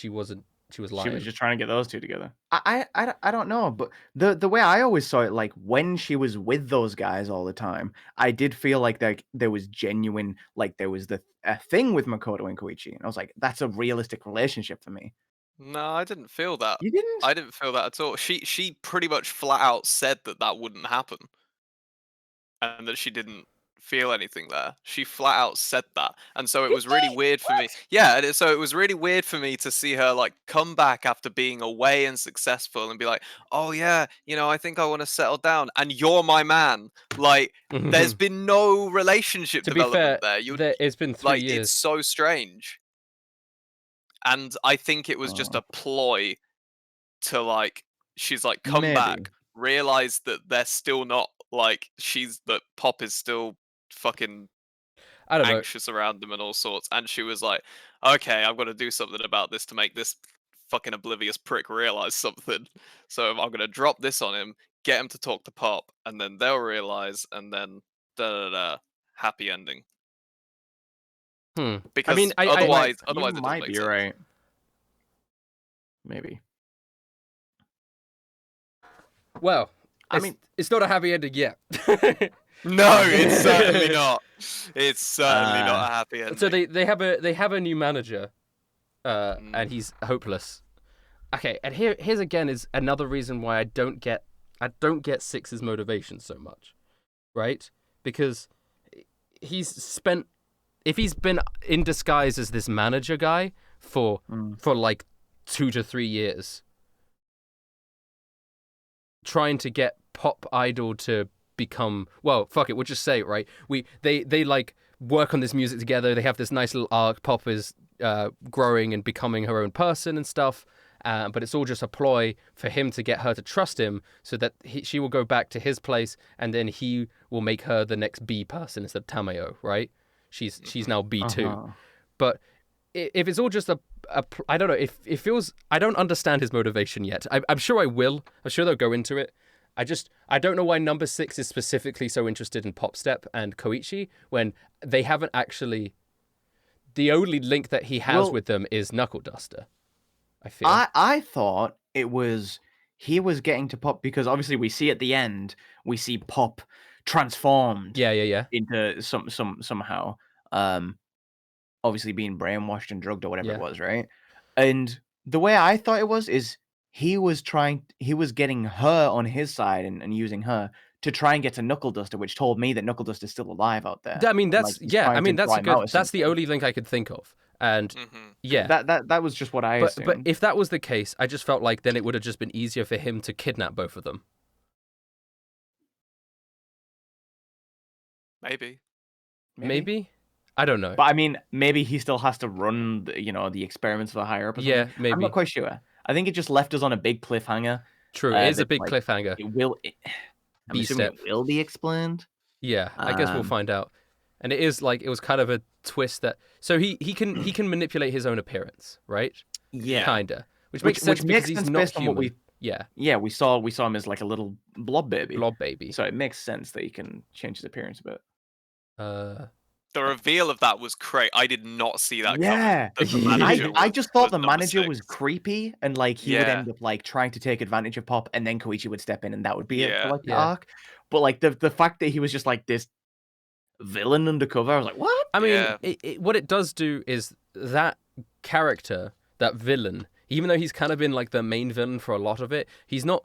Speaker 1: wasn't she was lying.
Speaker 3: she was just trying to get those two together. I don't know, but the way I always saw it, like when she was with those guys all the time, I did feel like there was genuine, like there was a thing with Makoto and Koichi, and I was like, that's a realistic relationship for me.
Speaker 2: No, I didn't feel that.
Speaker 3: You didn't?
Speaker 2: I didn't feel that at all. She pretty much flat out said that wouldn't happen, and that she didn't feel anything there. She flat out said that, and so it was really weird for me. Yeah, so it was really weird for me to see her like come back after being away and successful, and be like, "Oh yeah, I think I want to settle down, and you're my man." Like, there's been no relationship
Speaker 1: To be
Speaker 2: development
Speaker 1: fair,
Speaker 2: there.
Speaker 1: it's been 3
Speaker 2: Like,
Speaker 1: years.
Speaker 2: it's so strange, and I think it was just a ploy to like she's like come
Speaker 3: Maybe.
Speaker 2: back, realize that they're still not like that Pop is still fucking
Speaker 1: I don't know.
Speaker 2: anxious around them and all sorts, and she was like, okay, I've got to do something about this to make this fucking oblivious prick realize something, so I'm gonna drop this on him, get him to talk to Pop, and then they'll realize, and then happy ending. Because
Speaker 1: I mean,
Speaker 2: otherwise
Speaker 3: you
Speaker 2: it doesn't
Speaker 3: might
Speaker 2: make
Speaker 3: be
Speaker 2: sense.
Speaker 3: right. Maybe.
Speaker 1: well,
Speaker 3: I mean,
Speaker 1: it's not a happy ending yet.
Speaker 2: No, it's certainly not. It's certainly not a happy ending.
Speaker 1: So they have a new manager, and he's hopeless. Okay, and here's again is another reason why I don't get Six's motivation so much, right? Because if he's been in disguise as this manager guy for like 2 to 3 years, trying to get Pop Idol to become, well, fuck it, we'll just say it, right? They like work on this music together. They have this nice little arc. Pop is growing and becoming her own person and stuff. But it's all just a ploy for him to get her to trust him, so that she will go back to his place, and then he will make her the next B person instead of Tamayo, right? She's now B2. But if it's all just I don't know. If it feels, I don't understand his motivation yet. I'm sure I will. I'm sure they'll go into it. I don't know why number 6 is specifically so interested in Pop Step and Koichi when they haven't actually. The only link that he has with them is Knuckle Duster. I feel.
Speaker 3: I thought it was he was getting to Pop because obviously we see at the end we see Pop transformed.
Speaker 1: Yeah.
Speaker 3: Into somehow. Obviously being brainwashed and drugged or whatever it was, right? And the way I thought it was is he was getting her on his side and using her to try and get to Knuckle Duster, which told me that Knuckle Duster's still alive out there.
Speaker 1: I mean, that's
Speaker 3: I mean,
Speaker 1: that's a good. That's the only link I could think of, and
Speaker 3: that was just what I assumed.
Speaker 1: But if that was the case, I just felt like then it would have just been easier for him to kidnap both of them. Maybe. I don't know.
Speaker 3: But I mean, maybe he still has to run, the experiments for the higher up.
Speaker 1: Yeah, maybe.
Speaker 3: I'm not quite sure. I think it just left us on a big cliffhanger.
Speaker 1: True, it is a big cliffhanger.
Speaker 3: I'm assuming it will be explained.
Speaker 1: Yeah, I guess we'll find out. And it is like it was kind of a twist that so he can manipulate his own appearance, right?
Speaker 3: Yeah,
Speaker 1: kinda, which makes sense because he's not
Speaker 3: based
Speaker 1: human.
Speaker 3: On what we saw him as like a little blob baby. So it makes sense that he can change his appearance a bit.
Speaker 2: The reveal of that was great. I did not see that
Speaker 3: coming. I just thought the manager
Speaker 2: 6.
Speaker 3: was creepy and like he would end up like trying to take advantage of Pop, and then Koichi would step in, and that would be it for like the arc. But like the fact that he was just like this villain undercover, I was like, what?
Speaker 1: I mean, what it does do is that character, that villain, even though he's kind of been like the main villain for a lot of it, he's not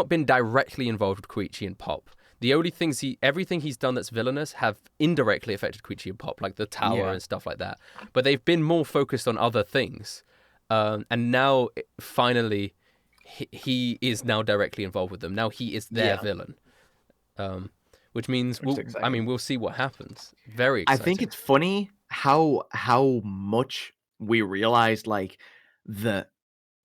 Speaker 1: been directly involved with Koichi and Pop. The only things everything he's done that's villainous have indirectly affected Koichi and Pop, like the tower and stuff like that. But they've been more focused on other things. And now, finally, he is now directly involved with them. Now he is their villain. which means
Speaker 3: Which is
Speaker 1: I
Speaker 3: exciting.
Speaker 1: mean, we'll see what happens. Very
Speaker 3: I
Speaker 1: exciting.
Speaker 3: think it's funny how much we realized like the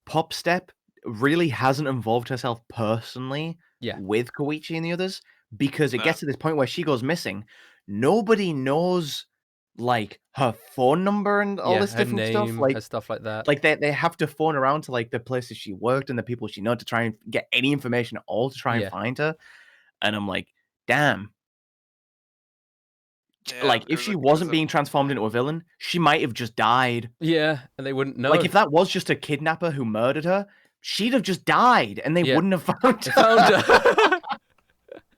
Speaker 3: Pop Step really hasn't involved herself personally
Speaker 1: Yeah.
Speaker 3: with Koichi and the others, because it
Speaker 2: No.
Speaker 3: gets to this point where she goes missing. Nobody knows like her phone number and all this
Speaker 1: her
Speaker 3: different
Speaker 1: name,
Speaker 3: stuff. Like
Speaker 1: her stuff like that.
Speaker 3: they have to phone around to like the places she worked and the people she knows to try and get any information at all to try and
Speaker 1: Yeah.
Speaker 3: find her. And I'm like, damn.
Speaker 2: Yeah,
Speaker 3: Like
Speaker 2: it
Speaker 3: if
Speaker 2: was
Speaker 3: she
Speaker 2: a- it
Speaker 3: wasn't
Speaker 2: was a-
Speaker 3: being transformed into a villain, she might have just died.
Speaker 1: Yeah, and they wouldn't know.
Speaker 3: Like if that was just a kidnapper who murdered her, she'd have just died, and they
Speaker 1: Yeah.
Speaker 3: wouldn't have found
Speaker 1: They
Speaker 3: her.
Speaker 1: found her.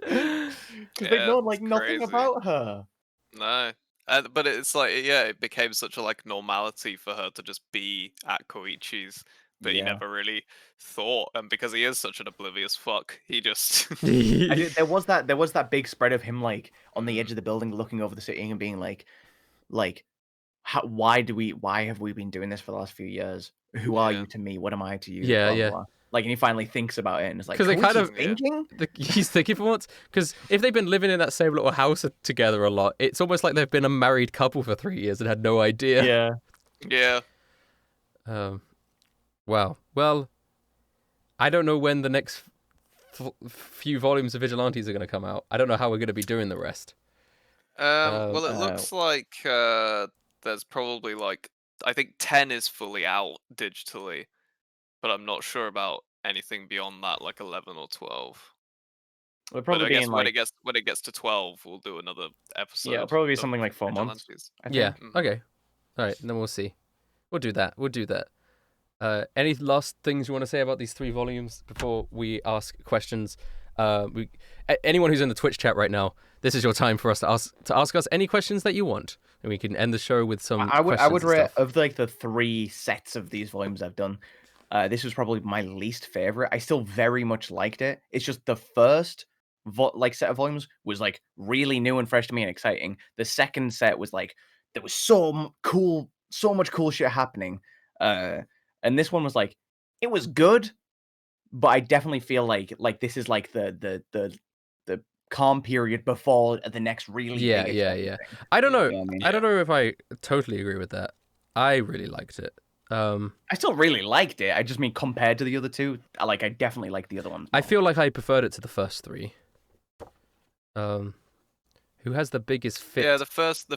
Speaker 3: Because they know like
Speaker 2: it's
Speaker 3: nothing
Speaker 2: crazy.
Speaker 3: about her.
Speaker 2: No. But it's like, yeah, it became such a like normality for her to just be at Koichi's that he
Speaker 3: Yeah.
Speaker 2: never really thought, and because he is such an oblivious fuck, he just
Speaker 3: There was that big spread of him like on the edge of the building, looking over the city and being like, why have we been doing this for the last few years? Who are
Speaker 2: Yeah.
Speaker 3: you to me? What am I to you?
Speaker 1: Yeah,
Speaker 3: Blah,
Speaker 1: yeah.
Speaker 3: blah. Like, and he finally thinks about it and it's like,
Speaker 1: 'Cause they kind
Speaker 3: Koichi's
Speaker 1: of-
Speaker 3: thinking.
Speaker 1: He's thinking for once, because if they've been living in that same little house together a lot, it's almost like they've been a married couple for 3 years and had no idea.
Speaker 3: Yeah.
Speaker 2: yeah.
Speaker 1: Wow. Well, I don't know when the next few volumes of Vigilantes are going to come out. I don't know how we're going to be doing the rest.
Speaker 2: Well, it looks like there's probably like, I think 10 is fully out digitally, but I'm not sure about anything beyond that, like 11 or 12.
Speaker 3: We'll
Speaker 2: But
Speaker 3: probably
Speaker 2: I
Speaker 3: be
Speaker 2: guess
Speaker 3: in
Speaker 2: when
Speaker 3: like,
Speaker 2: it gets to 12, we'll do another episode.
Speaker 3: yeah, it'll probably be
Speaker 2: of
Speaker 3: something like 4 months.
Speaker 2: Vigilantes.
Speaker 3: I think.
Speaker 1: Yeah.
Speaker 2: Mhm.
Speaker 1: Okay. All right. Then we'll see. We'll do that. Any last things you want to say about these 3 volumes before we ask questions? Anyone who's in the Twitch chat right now, this is your time for us to ask us any questions that you want, and we can end the show with some.
Speaker 3: I would
Speaker 1: questions and
Speaker 3: rate
Speaker 1: stuff.
Speaker 3: of like the 3 sets of these volumes I've done. This was probably my least favorite. I still very much liked it. It's just the first set of volumes was like really new and fresh to me and exciting. The second set was like there was so much cool shit happening. And this one was like it was good, but I definitely feel like this is like the calm period before the next really
Speaker 1: Yeah,
Speaker 3: big
Speaker 1: yeah,
Speaker 3: exciting
Speaker 1: yeah.
Speaker 3: thing.
Speaker 1: I don't know.
Speaker 3: You know what I mean?
Speaker 1: I don't know if I totally agree with that. I really liked it.
Speaker 3: I still really liked it. I just mean compared to the other 2, I definitely like the other ones.
Speaker 1: I
Speaker 3: more.
Speaker 1: feel like I preferred it to the first 3. Who has the biggest fit?
Speaker 2: Yeah, the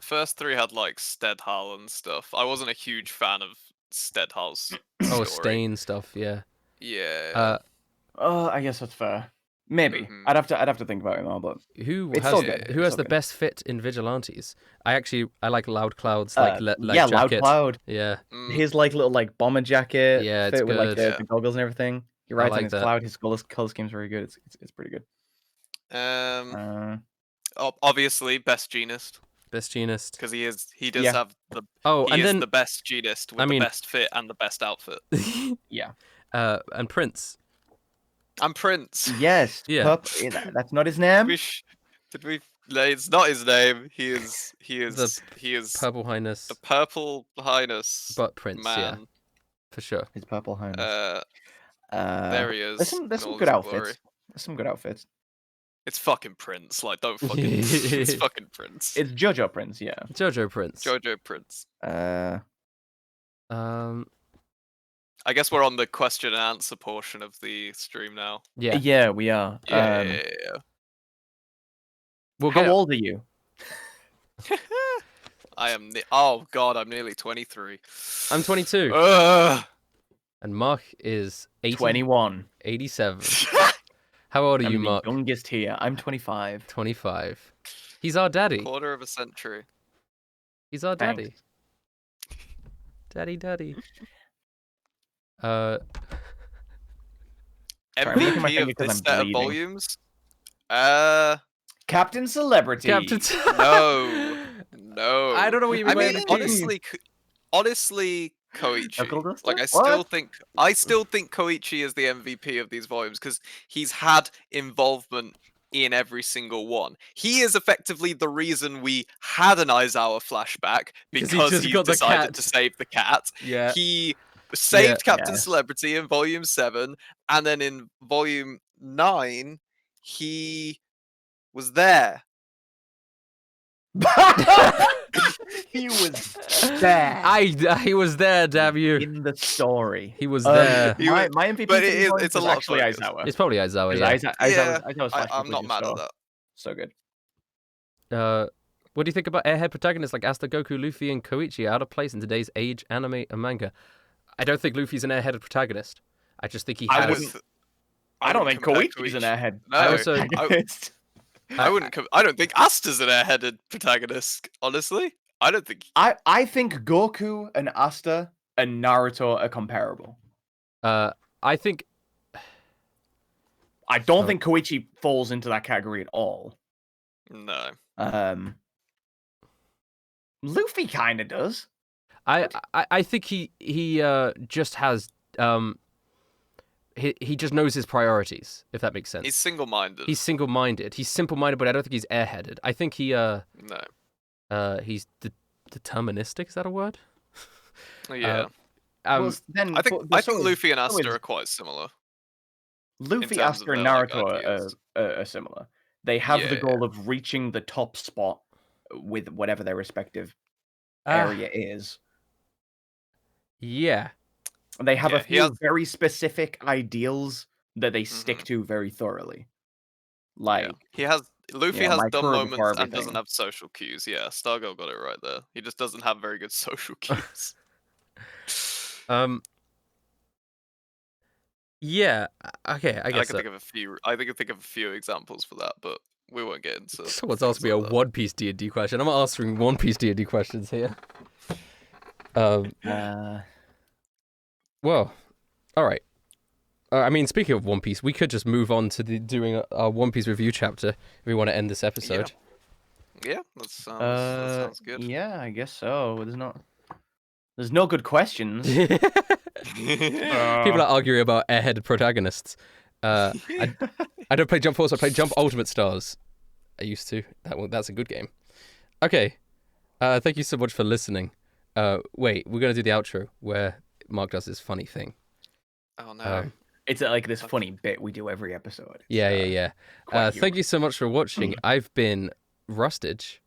Speaker 2: first 3 had like Stedhal and stuff. I wasn't a huge fan of Stedhal's story.
Speaker 1: Stain stuff. Yeah.
Speaker 2: Yeah.
Speaker 3: I guess that's fair. Maybe
Speaker 2: Mhm.
Speaker 3: I'd have to think about it more, but
Speaker 1: Who
Speaker 3: It's
Speaker 1: has
Speaker 3: so good.
Speaker 1: who
Speaker 3: It's
Speaker 1: has
Speaker 3: so
Speaker 1: the
Speaker 3: good.
Speaker 1: best fit in Vigilantes? I like Loud Cloud's like
Speaker 3: yeah, Loud
Speaker 1: jacket.
Speaker 3: Cloud,
Speaker 1: Yeah.
Speaker 2: Mm.
Speaker 3: his like little like bomber jacket,
Speaker 1: Yeah, it's
Speaker 3: fit with like
Speaker 1: good.
Speaker 3: the,
Speaker 2: Yeah.
Speaker 3: the goggles and everything. You're
Speaker 1: I
Speaker 3: right
Speaker 1: like
Speaker 3: on his
Speaker 1: that.
Speaker 3: Cloud. His color scheme's very good. It's pretty good.
Speaker 2: Obviously best genist,
Speaker 1: Best genist.
Speaker 2: because he does
Speaker 3: Yeah.
Speaker 2: have the
Speaker 1: Oh,
Speaker 2: he
Speaker 1: and
Speaker 2: is
Speaker 1: then
Speaker 2: the best genist with
Speaker 1: I mean-
Speaker 2: the best fit and the best outfit.
Speaker 3: Yeah.
Speaker 1: And Prince.
Speaker 2: I'm Prince.
Speaker 3: Yes.
Speaker 1: Yeah.
Speaker 3: That's not his name.
Speaker 2: Did we? No, it's not his name. He is
Speaker 1: Purple Highness,
Speaker 2: the Purple Highness
Speaker 1: but Prince. Yeah,
Speaker 2: man.
Speaker 1: for sure.
Speaker 3: His purple highness.
Speaker 2: There he is.
Speaker 3: There's some
Speaker 2: in all
Speaker 3: good
Speaker 2: his
Speaker 3: outfits.
Speaker 2: glory.
Speaker 3: There's some good outfits.
Speaker 2: It's fucking Prince. Like, don't fucking. It's fucking Prince.
Speaker 3: It's JoJo Prince. Yeah.
Speaker 1: Jojo Prince.
Speaker 2: Jojo Prince. I guess we're on the question and answer portion of the stream now.
Speaker 1: Yeah.
Speaker 3: Yeah, we are.
Speaker 2: Yeah.
Speaker 1: We'll
Speaker 3: How
Speaker 1: get.
Speaker 3: old are you?
Speaker 2: I am. Oh God, I'm nearly 23.
Speaker 1: I'm 22,
Speaker 2: Ugh.
Speaker 1: and Mark is
Speaker 3: 21.
Speaker 1: 87. How old are
Speaker 3: I'm
Speaker 1: you,
Speaker 3: the
Speaker 1: Mark?
Speaker 3: youngest here. I'm 25.
Speaker 1: 25. He's our daddy.
Speaker 2: Quarter of a century.
Speaker 1: He's our
Speaker 3: Thanks.
Speaker 1: daddy. Daddy.
Speaker 3: Sorry, I'm looking at my
Speaker 2: MVP
Speaker 3: finger
Speaker 2: of
Speaker 3: 'cause
Speaker 2: this
Speaker 3: I'm
Speaker 2: set of
Speaker 3: bleeding.
Speaker 2: volumes.
Speaker 3: Captain Celebrity.
Speaker 1: Captain.
Speaker 2: No.
Speaker 1: I don't know what you mean.
Speaker 2: I
Speaker 1: by
Speaker 2: mean,
Speaker 1: MVP.
Speaker 2: honestly, Koichi.
Speaker 3: Knuckle Duster?
Speaker 2: Like, I
Speaker 3: What?
Speaker 2: still think Koichi is the MVP of these volumes because he's had involvement in every single one. He is effectively the reason we had an Aizawa flashback
Speaker 1: Because he
Speaker 2: because
Speaker 1: just
Speaker 2: he
Speaker 1: got the
Speaker 2: decided
Speaker 1: cat.
Speaker 2: to save the cat.
Speaker 1: Yeah.
Speaker 2: He saved Captain
Speaker 3: Yes.
Speaker 2: Celebrity in volume 7, and then in volume 9, he was there
Speaker 3: He was there.
Speaker 1: He was there, damn you.
Speaker 3: In the story.
Speaker 1: He was there.
Speaker 3: My MVP
Speaker 2: But
Speaker 3: for the point
Speaker 2: it's a
Speaker 3: was
Speaker 2: lot of
Speaker 3: actually
Speaker 2: focus.
Speaker 3: Aizawa.
Speaker 1: It's probably Aizawa,
Speaker 3: Because
Speaker 1: yeah.
Speaker 3: Aizawa's flashback
Speaker 2: I'm not
Speaker 3: was
Speaker 2: mad
Speaker 3: just
Speaker 2: at that.
Speaker 3: so good.
Speaker 1: What do you think about airhead protagonists like Asta, Goku, Luffy, and Koichi out of place in today's age, anime, and manga? I don't think Luffy's an airheaded protagonist. I just think he
Speaker 3: I
Speaker 1: has...
Speaker 3: wouldn't- I don't think
Speaker 2: compare
Speaker 3: Koichi's an airhead.
Speaker 2: No,
Speaker 1: I also-
Speaker 2: I wouldn't. I don't think Asta's an airheaded protagonist. Honestly, I don't think.
Speaker 3: I think Goku and Asta and Naruto are comparable.
Speaker 1: I think...
Speaker 3: I don't think Koichi falls into that category at all.
Speaker 2: No.
Speaker 3: Luffy kind of does.
Speaker 1: I think he just has he just knows his priorities, if that makes sense.
Speaker 2: He's single-minded.
Speaker 1: He's single-minded. He's simple-minded, but I don't think he's airheaded. I think he
Speaker 2: No.
Speaker 1: he's deterministic. Is that a word?
Speaker 2: Yeah.
Speaker 3: Well, then
Speaker 2: I think Luffy and Asta are quite similar.
Speaker 3: Luffy,
Speaker 2: terms
Speaker 3: Asta,
Speaker 2: of
Speaker 3: and
Speaker 2: their, like,
Speaker 3: Naruto
Speaker 2: ideas.
Speaker 3: are similar. They have the
Speaker 2: Yeah.
Speaker 3: goal of reaching the top spot with whatever their respective area is.
Speaker 1: Yeah.
Speaker 3: They have
Speaker 2: Yeah,
Speaker 3: a
Speaker 2: he
Speaker 3: few
Speaker 2: has-
Speaker 3: very specific ideals that they stick to very thoroughly. Like,
Speaker 2: Luffy
Speaker 3: Yeah,
Speaker 2: has
Speaker 3: my
Speaker 2: dumb
Speaker 3: crew
Speaker 2: moments
Speaker 3: before
Speaker 2: and doesn't
Speaker 3: everything.
Speaker 2: have social cues. Yeah, Stargirl got it right there. He just doesn't have very good social cues.
Speaker 1: Yeah. Okay. I
Speaker 2: And I
Speaker 1: guess
Speaker 2: can think of a few. I think I think of a few examples for that, but we won't get into.
Speaker 1: someone's asked me a
Speaker 2: things like that.
Speaker 1: One Piece D&D question. I'm answering One Piece D&D questions here. Well, all right. I mean, speaking of One Piece, we could just move on to doing our One Piece review chapter if we want to end this episode.
Speaker 2: Yeah, that sounds good.
Speaker 3: Yeah, I guess so. There's no good questions.
Speaker 1: People are arguing about airheaded protagonists. I don't play Jump Force. I play Jump Ultimate Stars. I used to. That's a good game. Okay. Thank you so much for listening. Wait, we're gonna do the outro where Mark does this funny thing.
Speaker 2: Oh no.
Speaker 3: It's like this funny bit we do every episode. It's,
Speaker 1: Yeah.
Speaker 3: quite
Speaker 1: Thank you so much for watching. I've been Rustage.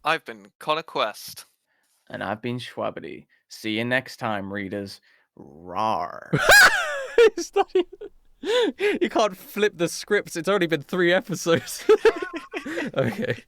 Speaker 2: I've been Connor Quest.
Speaker 3: And I've been Shwabadi. See you next time, readers. Rawr.
Speaker 1: It's not even... You can't flip the scripts. It's only been 3 episodes. Okay.